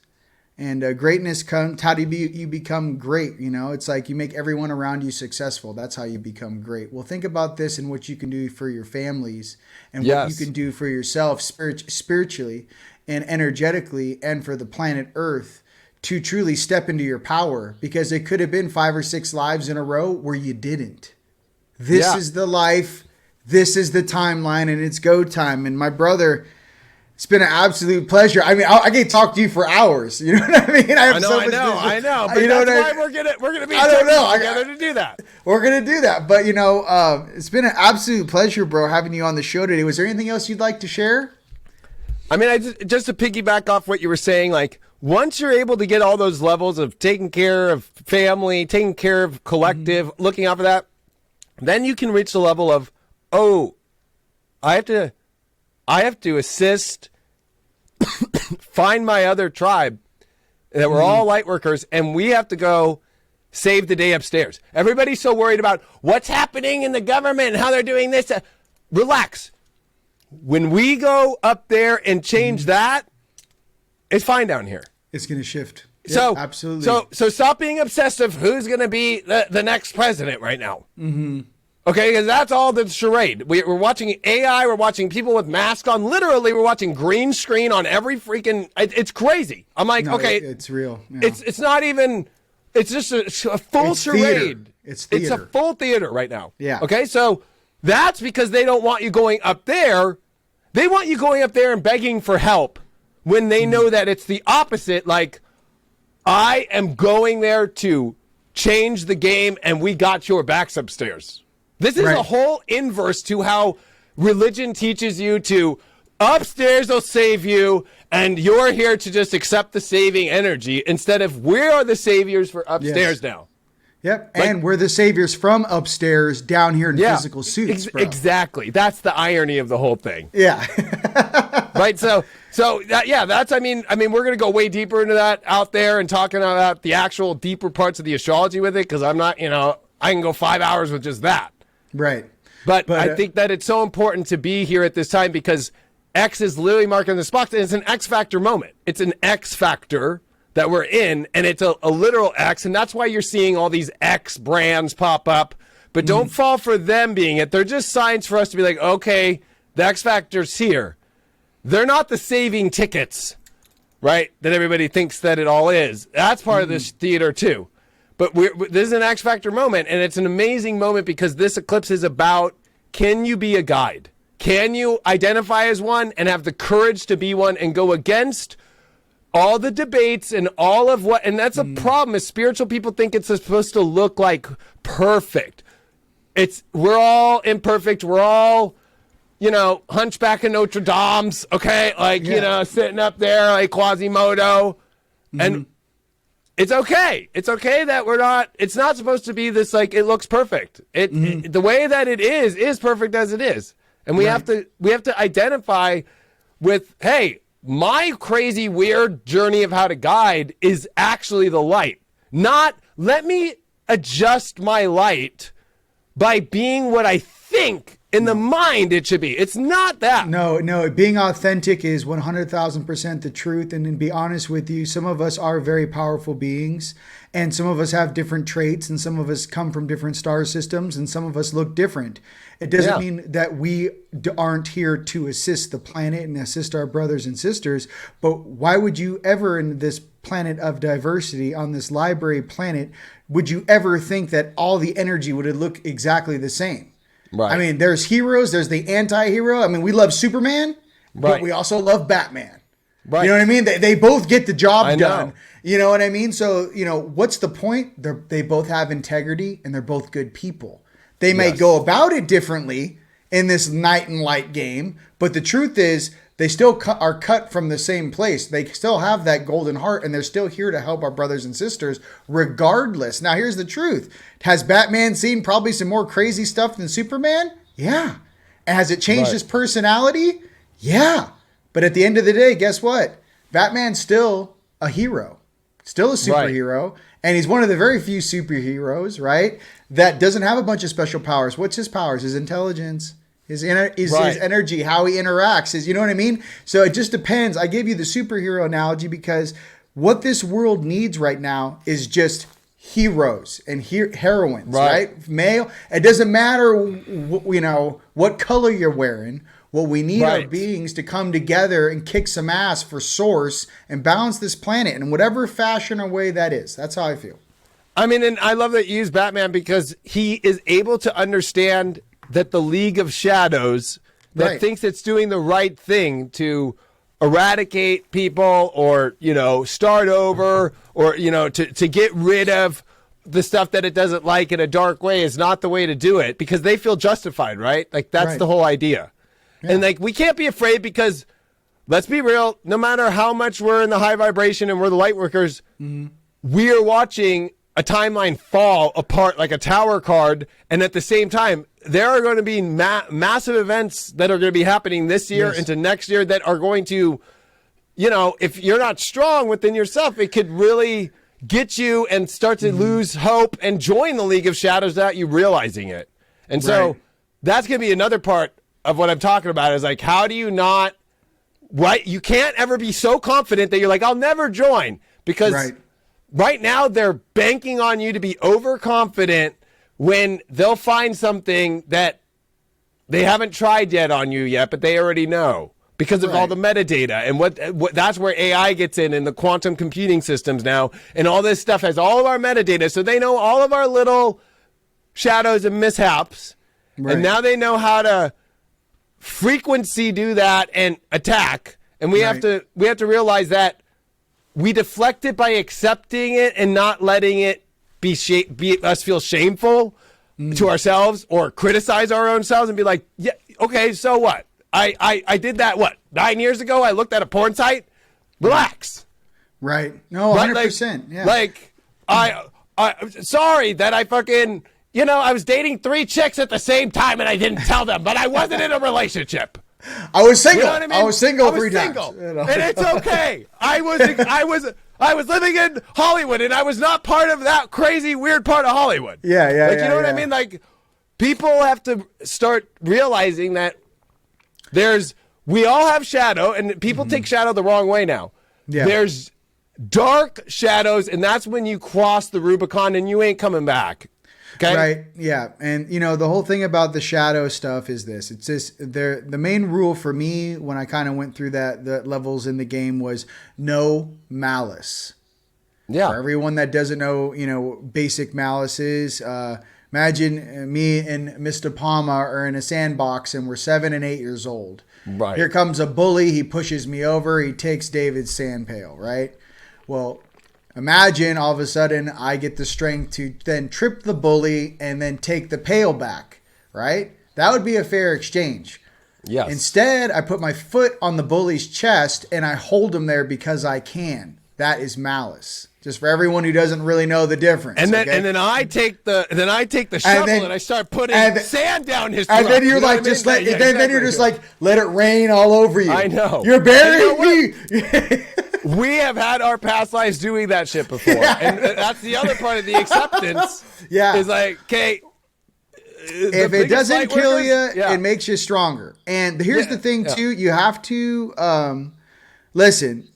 And greatness comes, how do you become great? It's like you make everyone around you successful. That's how you become great. Well, think about this and what you can do for your families and what you can do for yourself spiritually and energetically and for the planet Earth. To truly step into your power, because it could have been 5 or 6 lives in a row where you didn't. This is the life. This is the timeline, and it's go time. And my brother, it's been an absolute pleasure. I mean, I can talk to you for hours. You know what I mean? I know. But that's why we're gonna be together to do that. We're gonna do that. But it's been an absolute pleasure, bro, having you on the show today. Was there anything else you'd like to share? I mean, just to piggyback off what you were saying, like. Once you're able to get all those levels of taking care of family, taking care of collective, looking out for that, then you can reach the level of, I have to assist, find my other tribe that we're all light workers, and we have to go save the day upstairs. Everybody's so worried about what's happening in the government and how they're doing this. Relax. When we go up there and change that, it's fine down here. It's going to shift. So absolutely. So stop being obsessed of who's going to be the next president right now. Mm-hmm. Okay, because that's all the charade. We're watching AI. We're watching people with masks on. Literally, we're watching green screen on every freaking. It's crazy. I'm like, okay, it's real. Yeah. It's not even. It's just a full charade. It's theater. It's a full theater right now. Yeah. Okay, so that's because they don't want you going up there. They want you going up there and begging for help. When they know that it's the opposite, like, I am going there to change the game and we got your backs upstairs. This is a whole inverse to how religion teaches you to upstairs will save you, and you're here to just accept the saving energy instead of we are the saviors for upstairs now. Yep, and we're the saviors from upstairs down here in physical suits, bro. Exactly. That's the irony of the whole thing. Yeah. Right. So that's, I mean, we're going to go way deeper into that out there and talking about the actual deeper parts of the astrology with it. Cause I'm not, I can go 5 hours with just that. Right. But I think that it's so important to be here at this time because X is literally marking the spot. And it's an X factor moment. It's an X factor that we're in, and it's a literal X. And that's why you're seeing all these X brands pop up. But don't fall for them being it. They're just signs for us to be like, okay, the X factor's here. They're not the saving tickets, right, that everybody thinks that it all is. That's part of this theater, too. But this is an X Factor moment, and it's an amazing moment because this eclipse is about, can you be a guide? Can you identify as one and have the courage to be one and go against all the debates and all of what, and that's a problem, is spiritual people think it's supposed to look like perfect. We're all imperfect. We're all, Hunchback of Notre Dame's, okay? Like, sitting up there like Quasimodo. And it's okay. It's okay that it's not supposed to be this, like, it looks perfect. The way that it is perfect as it is. And we have to identify with, hey, my crazy, weird journey of how to guide is actually the light. Not, let me adjust my light by being what I think in the mind it should be. It's not that. No. Being authentic is 100,000% the truth. And to be honest with you, some of us are very powerful beings, and some of us have different traits, and some of us come from different star systems, and some of us look different. It doesn't mean that we aren't here to assist the planet and assist our brothers and sisters. But why would you ever, in this planet of diversity, on this library planet, would you ever think that all the energy would look exactly the same? Right. I mean, there's heroes, there's the anti-hero. I mean, we love Superman, but we also love Batman. Right. You know what I mean? They both get the job done. You know what I mean? So, what's the point? They both have integrity, and they're both good people. They may go about it differently in this night and light game, but the truth is they still are cut from the same place. They still have that golden heart, and they're still here to help our brothers and sisters regardless. Now, here's the truth. Has Batman seen probably some more crazy stuff than Superman? Yeah. And has it changed his personality? Yeah. But at the end of the day, guess what? Batman's still a hero, still a superhero. Right. And he's one of the very few superheroes, right, that doesn't have a bunch of special powers. What's his powers? His intelligence, his energy, how he interacts. You know what I mean? So it just depends. I gave you the superhero analogy because what this world needs right now is just heroes and heroines, right? Male. It doesn't matter, what color you're wearing. What we need are beings to come together and kick some ass for source and balance this planet in whatever fashion or way that is. That's how I feel. I mean, and I love that you use Batman because he is able to understand that the League of Shadows that thinks it's doing the right thing to eradicate people or, start over or, to get rid of the stuff that it doesn't like in a dark way is not the way to do it because they feel justified, right? Like that's the whole idea. Yeah. And like, we can't be afraid because let's be real, no matter how much we're in the high vibration and we're the light workers, we are watching a timeline fall apart like a tower card. And at the same time, there are going to be massive events that are going to be happening this year into next year that are going to, if you're not strong within yourself, it could really get you and start to lose hope and join the League of Shadows without you realizing it. And so that's going to be another part of what I'm talking about is like, how do you not, you can't ever be so confident that you're like, I'll never join because right now they're banking on you to be overconfident when they'll find something that they haven't tried yet on you yet, but they already know because of all the metadata and what that's where AI gets in and the quantum computing systems now. And all this stuff has all of our metadata. So they know all of our little shadows and mishaps. And now they know how to frequency do that and attack. And we have to realize that we deflect it by accepting it and not letting it be us feel shameful. to ourselves or criticize our own selves and be like, yeah, okay, so what? I did that, 9 years ago? I looked at a porn site? Relax. Right. No, 100%. Yeah. Like, I sorry that I fucking, I was dating 3 chicks at the same time and I didn't tell them, but I wasn't in a relationship. I was single. You know what I mean? I was single I was 3 single. times. And it's okay. I was living in Hollywood and I was not part of that crazy weird part of Hollywood. Yeah. Like, you know what I mean? Like, people have to start realizing that we all have shadow, and people take shadow the wrong way now. Yeah. There's dark shadows, and that's when you cross the Rubicon and you ain't coming back. Okay? Right. Yeah. And the whole thing about the shadow stuff is this. It's just the main rule for me when I kind of went through the levels in the game was no malice. Yeah. For everyone that doesn't know, basic malice is, imagine me and Mr. Palma are in a sandbox and we're 7 and 8 years old. Right. Here comes a bully. He pushes me over. He takes David's sand pail, right? Well, imagine all of a sudden I get the strength to then trip the bully and then take the pail back, right? That would be a fair exchange. Yes. Instead, I put my foot on the bully's chest and I hold him there because I can. That is malice. Just for everyone who doesn't really know the difference. And then I take the shovel and I start putting sand down his throat. And then you're like, just let let it rain all over you. I know. You're burying me. We have had our past lives doing that shit before. Yeah. And that's the other part of the acceptance. Yeah. Is like, okay, if it doesn't kill you, it makes you stronger. And here's the thing too, you have to listen.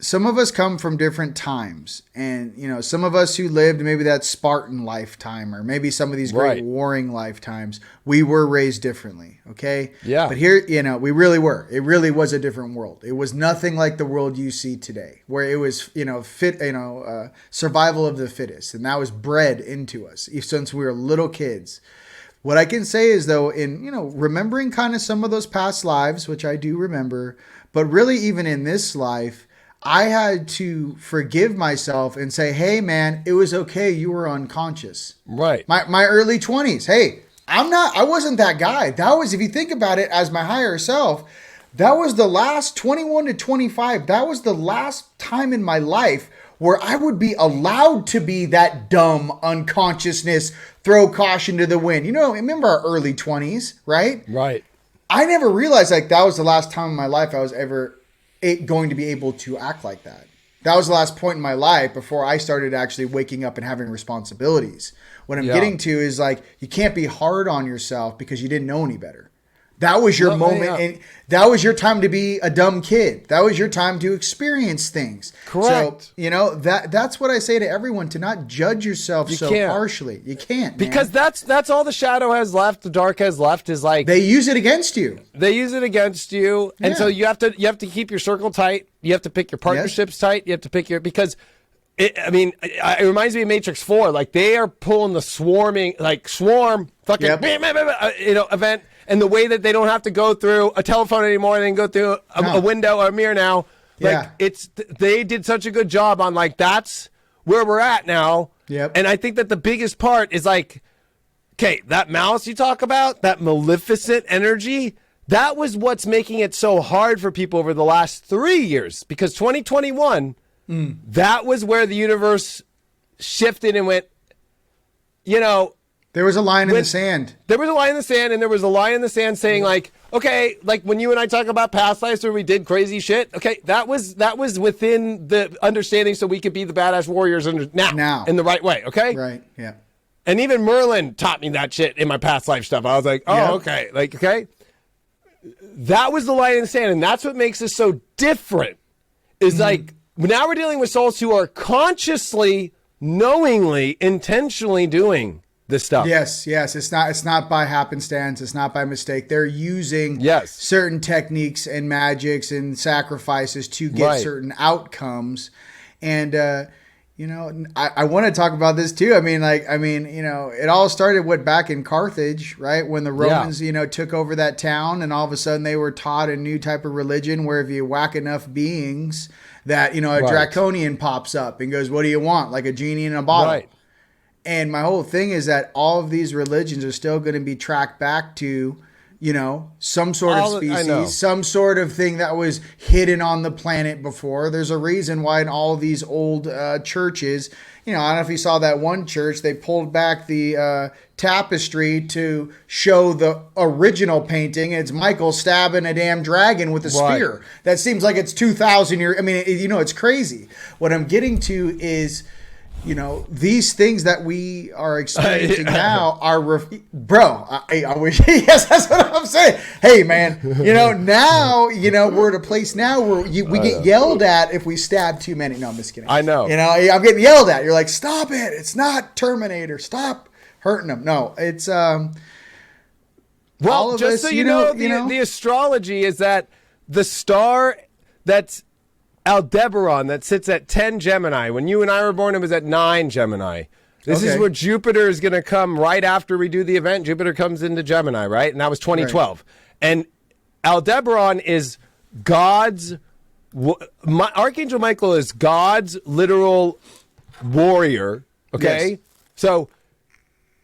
Some of us come from different times, and some of us who lived maybe that Spartan lifetime, or maybe some of these great warring lifetimes, we were raised differently. Okay. Yeah. But here, we really were. It really was a different world. It was nothing like the world you see today, where it was, survival of the fittest, and that was bred into us since we were little kids. What I can say is though, in, remembering kind of some of those past lives, which I do remember, but really even in this life, I had to forgive myself and say, hey man, it was okay. You were unconscious. Right. My early 20s. Hey, I wasn't that guy. That was, if you think about it as my higher self, that was the last 21 to 25. That was the last time in my life where I would be allowed to be that dumb unconsciousness, throw caution to the wind. Remember our early 20s, right? Right. I never realized that was the last time in my life I was ever going to be able to act like that. That was the last point in my life before I started actually waking up and having responsibilities. What I'm getting to is you can't be hard on yourself because you didn't know any better. That was your moment. And that was your time to be a dumb kid. That was your time to experience things. Correct. So, that's what I say to everyone, to not judge yourself harshly. You can't. Because that's all the shadow has left, the dark has left, is they use it against you. They use it against you. And so you have to keep your circle tight. You have to pick your partnerships tight. You have to pick because it reminds me of Matrix 4. Like, they are pulling the swarm fucking event. And the way that they don't have to go through a telephone anymore and then go through a window or a mirror now. They did such a good job on that's where we're at now. Yep. And I think that the biggest part is that malice you talk about, that maleficent energy, that was what's making it so hard for people over the last 3 years. Because 2021, that was where the universe shifted and went, there was a line in the sand. There was a line in the sand, and there was a line in the sand saying okay, when you and I talk about past lives where we did crazy shit, okay, that was within the understanding so we could be the badass warriors now in the right way, okay? Right, yeah. And even Merlin taught me that shit in my past life stuff. I was like, okay, okay. That was the line in the sand, and that's what makes us so different. Is now we're dealing with souls who are consciously, knowingly, intentionally doing this stuff. Yes. It's not by happenstance. It's not by mistake. They're using certain techniques and magics and sacrifices to get certain outcomes. And, I want to talk about this too. It all started back in Carthage, right? When the Romans, took over that town, and all of a sudden they were taught a new type of religion where if you whack enough beings that, a draconian pops up and goes, what do you want? Like a genie in a bottle. Right. And my whole thing is that all of these religions are still going to be tracked back to, you know, some sort of species, some sort of thing that was hidden on the planet before. There's a reason why in all of these old churches, you know, I don't know if you saw that one church, they pulled back the tapestry to show the original painting. It's Michael stabbing a damn dragon with a spear. That seems like it's 2,000 years. I mean, you know, it's crazy. What I'm getting to is, you know, these things that we are experiencing now are, bro, I wish, yes, that's what I'm saying. Hey, man, you know, now, you know, we're at a place now where we get yelled at if we stab too many. No, I'm just kidding. I know. You know, I'm getting yelled at. You're like, stop it. It's not Terminator. Stop hurting them. No, it's, well, just us, so you know, the astrology is that the star that's Aldebaran that sits at 10 Gemini. When you and I were born, it was at 9 Gemini. This is where Jupiter is going to come right after we do the event. Jupiter comes into Gemini, right? And that was 2012. Right. And Aldebaran is God's... Archangel Michael is God's literal warrior, okay? Yes. So,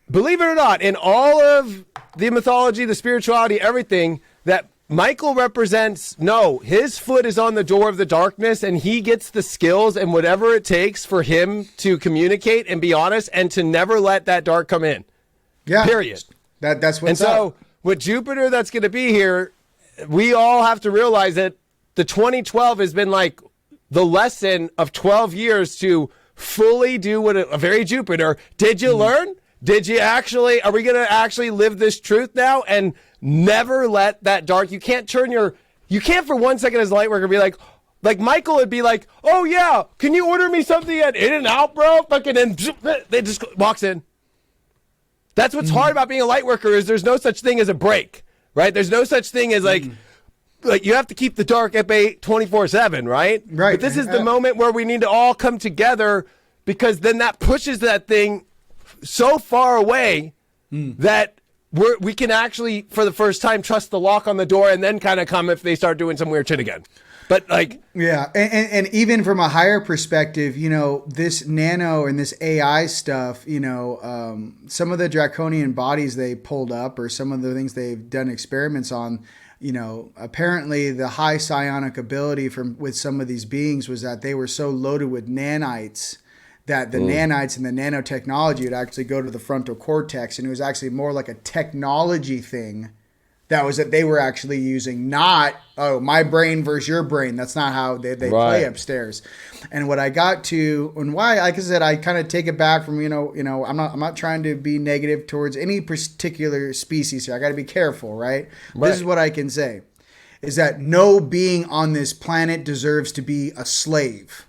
believe it or not, in all of the mythology, the spirituality, everything, that Michael represents, his foot is on the door of the darkness, and he gets the skills and whatever it takes for him to communicate and be honest and to never let that dark come in. Yeah. Period. That's what's And so with Jupiter that's going to be here, we all have to realize that the 2012 has been like the lesson of 12 years to fully do what a very Jupiter. Did you learn? Did you actually, are we going to actually live this truth now and never let that dark, you can't for 1 second as a light worker be like Michael would be like, oh yeah, can you order me something at In-N-Out, bro? Fucking, and they just walks in. That's what's hard about being a light worker is there's no such thing as a break, right? There's no such thing as like you have to keep the dark at bay 24/7, right? Right. But this is the moment where we need to all come together because then that pushes that thing so far away that we can actually, for the first time, trust the lock on the door and then kind of come if they start doing some weird shit again. But like, yeah. And even from a higher perspective, you know, this nano and this AI stuff, you know, some of the draconian bodies they pulled up or some of the things they've done experiments on, you know, apparently the high psionic ability with some of these beings was that they were so loaded with nanites that the nanites and the nanotechnology would actually go to the frontal cortex. And it was actually more like a technology thing that they were actually using, not, my brain versus your brain. That's not how they play upstairs. And what I got to, and why, like I said, I kind of take it back from, you know, I'm not trying to be negative towards any particular species here. I got to be careful, right? This is what I can say, is that no being on this planet deserves to be a slave.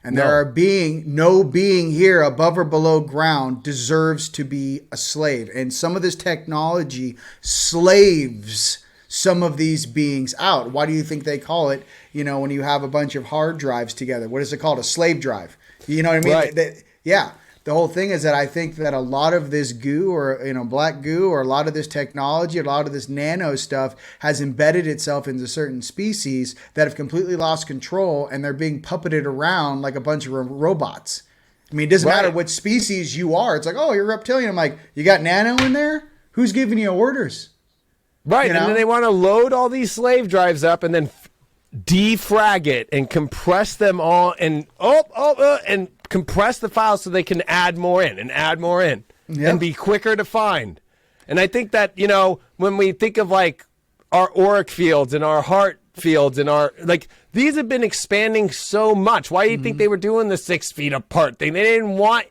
And no being here above or below ground deserves to be a slave. And some of this technology slaves some of these beings out. Why do you think they call it, you know, when you have a bunch of hard drives together? What is it called? A slave drive. You know what I mean? Yeah. The whole thing is that I think that a lot of this goo or, you know, black goo or a lot of this technology, a lot of this nano stuff has embedded itself into certain species that have completely lost control and they're being puppeted around like a bunch of robots. I mean, it doesn't matter what species you are. It's like, oh, you're reptilian. I'm like, you got nano in there? Who's giving you orders? Right. You know? And then they want to load all these slave drives up and then defrag it and compress them all and and compress the files so they can add more in and be quicker to find. And I think that, you know, when we think of like our auric fields and our heart fields and our, like, these have been expanding so much. Why do you think they were doing the 6 feet apart thing? They didn't want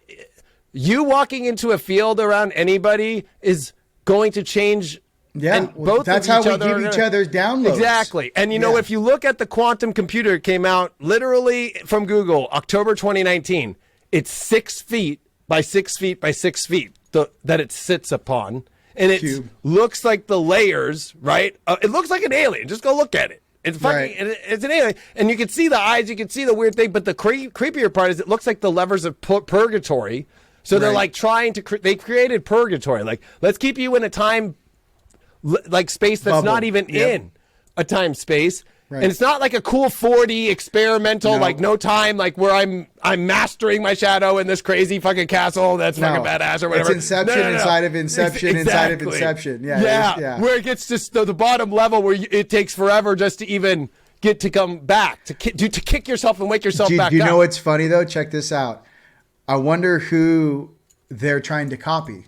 you walking into a field around anybody is going to change. Yeah, and both that's how we give each other's downloads. Exactly. And, you know, if you look at the quantum computer, it came out literally from Google, October 2019. It's 6 feet by 6 feet by 6 feet that it sits upon. And it looks like the layers, right? It looks like an alien. Just go look at it. It's fucking, it's an alien. And you can see the eyes, you can see the weird thing. But the creepier part is it looks like the levers of purgatory. So they're like trying to, they created purgatory. Like, let's keep you in a time like space that's not even in. a time space. Right. And it's not like a cool 4D experimental, like no time, like where I'm mastering my shadow in this crazy fucking castle that's fucking badass or whatever. It's Inception inside of Inception inside of Inception. Yeah. Where it gets to the bottom level where it takes forever just to even get to come back, to kick yourself and wake yourself back up. Do you know what's funny though? Check this out. I wonder who they're trying to copy.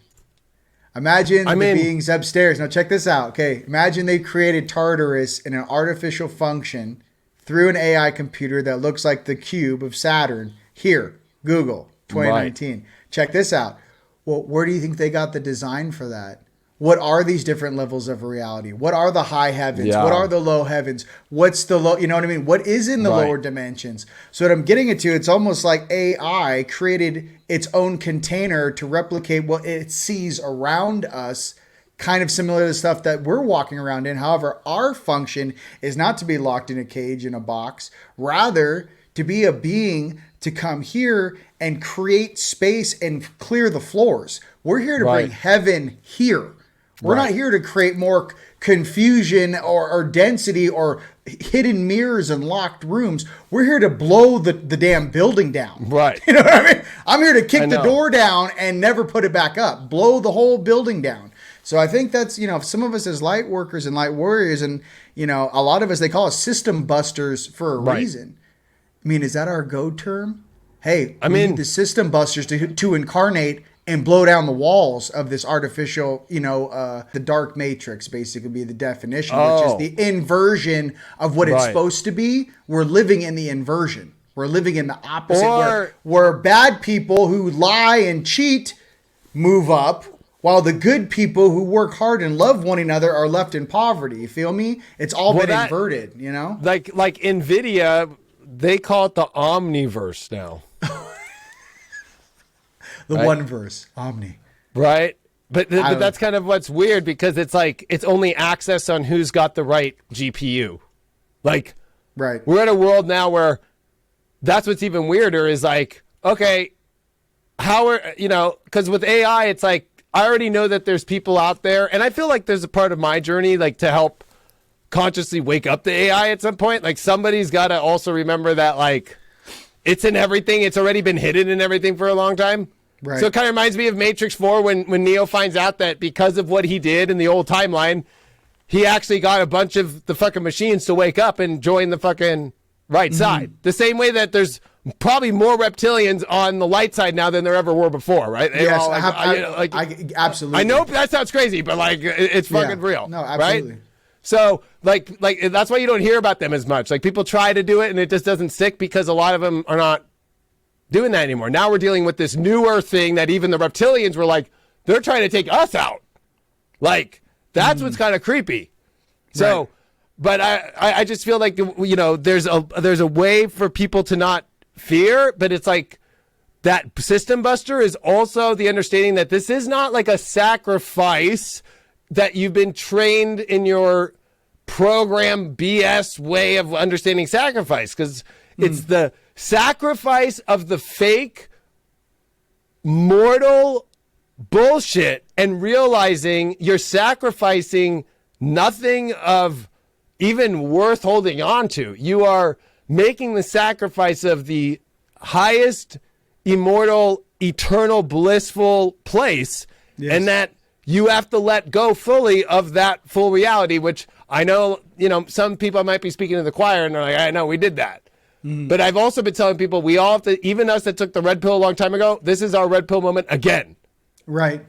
Imagine the beings upstairs. Now check this out. Okay, imagine they created Tartarus in an artificial function through an AI computer that looks like the cube of Saturn. Here, Google, 2019. Right. Check this out. Well, where do you think they got the design for that? What are these different levels of reality? What are the high heavens? Yeah. What are the low heavens? What's the low, you know what I mean? What is in the lower dimensions? So what I'm getting into, it's almost like AI created its own container to replicate what it sees around us, kind of similar to the stuff that we're walking around in. However, our function is not to be locked in a cage, in a box, rather to be a being to come here and create space and clear the floors. We're here to bring heaven here. We're not here to create more confusion or density or hidden mirrors and locked rooms. We're here to blow the damn building down. Right. You know what I mean? I'm here to kick the door down and never put it back up. Blow the whole building down. So I think that's, some of us as light workers and light warriors and, a lot of us, they call us system busters for a reason. I mean, is that our go term? Hey, we need the system busters to incarnate and blow down the walls of this artificial, the dark matrix basically be the definition, which is the inversion of what it's supposed to be. We're living in the inversion. We're living in the opposite where bad people who lie and cheat move up while the good people who work hard and love one another are left in poverty. You feel me? It's all been inverted, Like NVIDIA, they call it the omniverse now. The one verse, Omni. Right. But that's kind of what's weird because it's like it's only access on who's got the right GPU. Like, we're in a world now where that's what's even weirder is like, okay, how are, because with AI, it's like, I already know that there's people out there. And I feel like there's a part of my journey, like to help consciously wake up the AI at some point. Like somebody's got to also remember that like it's in everything. It's already been hidden in everything for a long time. Right. So it kind of reminds me of Matrix 4 when Neo finds out that because of what he did in the old timeline, he actually got a bunch of the fucking machines to wake up and join the fucking right side. The same way that there's probably more reptilians on the light side now than there ever were before, right? Yes, absolutely. I know that sounds crazy, but like it's fucking real. No, absolutely. Right? So like that's why you don't hear about them as much. Like people try to do it and it just doesn't stick because a lot of them are not doing that anymore. Now we're dealing with this newer thing that even the reptilians were like, they're trying to take us out. Like, that's what's kind of creepy. So, but I just feel like, there's a way for people to not fear, but it's like that system buster is also the understanding that this is not like a sacrifice that you've been trained in your program BS way of understanding sacrifice. Because it's the sacrifice of the fake mortal bullshit and realizing you're sacrificing nothing of even worth holding on to. You are making the sacrifice of the highest immortal, eternal, blissful place. Yes. And that you have to let go fully of that full reality, which I know, some people might be speaking to the choir and they're like, I know we did that. But I've also been telling people we all have to, even us that took the red pill a long time ago, this is our red pill moment again. Right.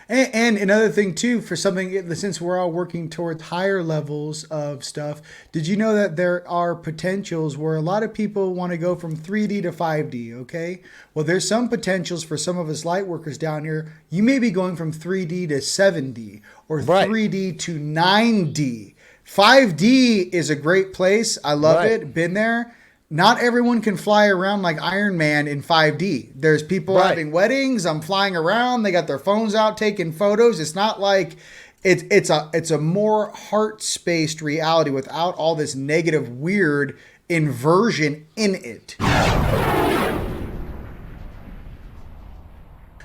And another thing too, for something, since we're all working towards higher levels of stuff, did you know that there are potentials where a lot of people want to go from 3D to 5D, okay? Well, there's some potentials for some of us light workers down here. You may be going from 3D to 7D or 3D to 9D. 5D is a great place. I love it. Been there. Not everyone can fly around like Iron Man in 5D. There's people having weddings. I'm flying around. They got their phones out taking photos. It's not like it's a more heart-spaced reality without all this negative, weird inversion in it.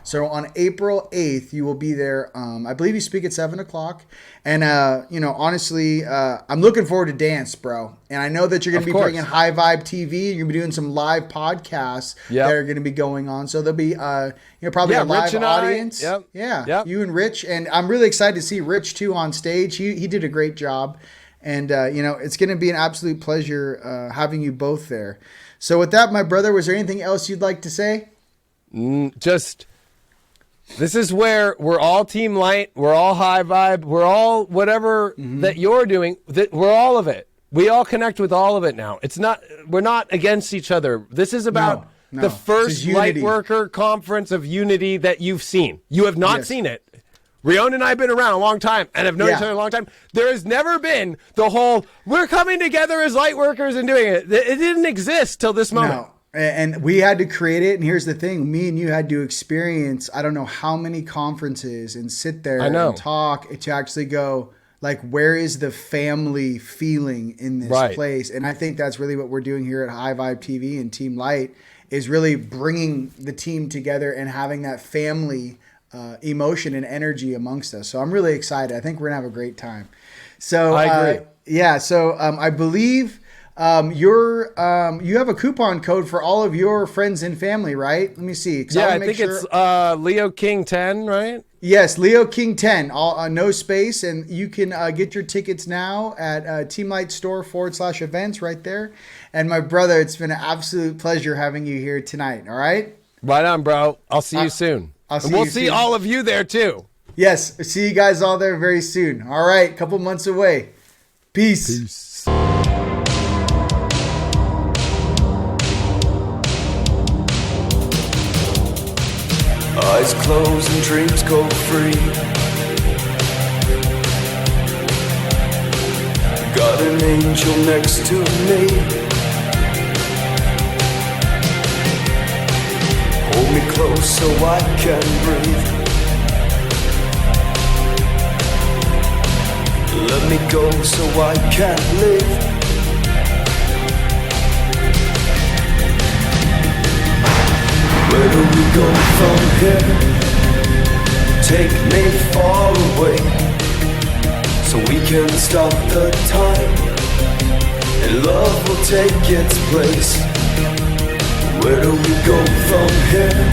So on April 8th, you will be there. I believe you speak at 7 o'clock. And, honestly, I'm looking forward to dance, bro. And I know that you're going to be bringing High Vibe TV. You're going to be doing some live podcasts that are going to be going on. So there'll be, probably a live audience. You and Rich. And I'm really excited to see Rich, too, on stage. He did a great job. And, it's going to be an absolute pleasure having you both there. So with that, my brother, was there anything else you'd like to say? This is where we're all Team Light, we're all High Vibe, we're all whatever that you're doing, that we're all of it. We all connect with all of it now. We're not against each other. This is about the first light worker conference of unity that you've seen. You have not seen it. Rion and I have been around a long time and have known each other a long time. There has never been the whole, we're coming together as light workers and doing it. It didn't exist till this moment. No. And we had to create it. And here's the thing. Me and you had to experience, I don't know how many conferences and sit there and talk to actually go, like, where is the family feeling in this place? And I think that's really what we're doing here at High Vibe TV and Team Light, is really bringing the team together and having that family emotion and energy amongst us. So I'm really excited. I think we're going to have a great time. So I agree. I believe... you have a coupon code for all of your friends and family, right? Let me see. I think it's Leo King 10, right? Yes, Leo King 10, all no space, and you can get your tickets now at Team Light Store /events right there. And my brother, it's been an absolute pleasure having you here tonight. All right, right on, bro. I'll see you soon. We'll see all of you there too. Yes, see you guys all there very soon. All right, couple months away. Peace. Eyes closed and dreams go free. Got an angel next to me. Hold me close so I can breathe. Let me go so I can live. Where do we go from here? Take me far away, so we can stop the time, and love will take its place. Where do we go from here?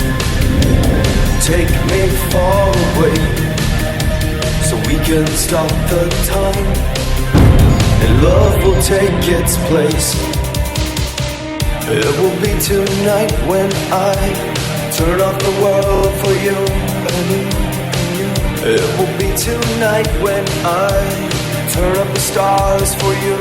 Take me far away, so we can stop the time, and love will take its place. It will be tonight when I turn off the world for you. It will be tonight when I turn up the stars for you.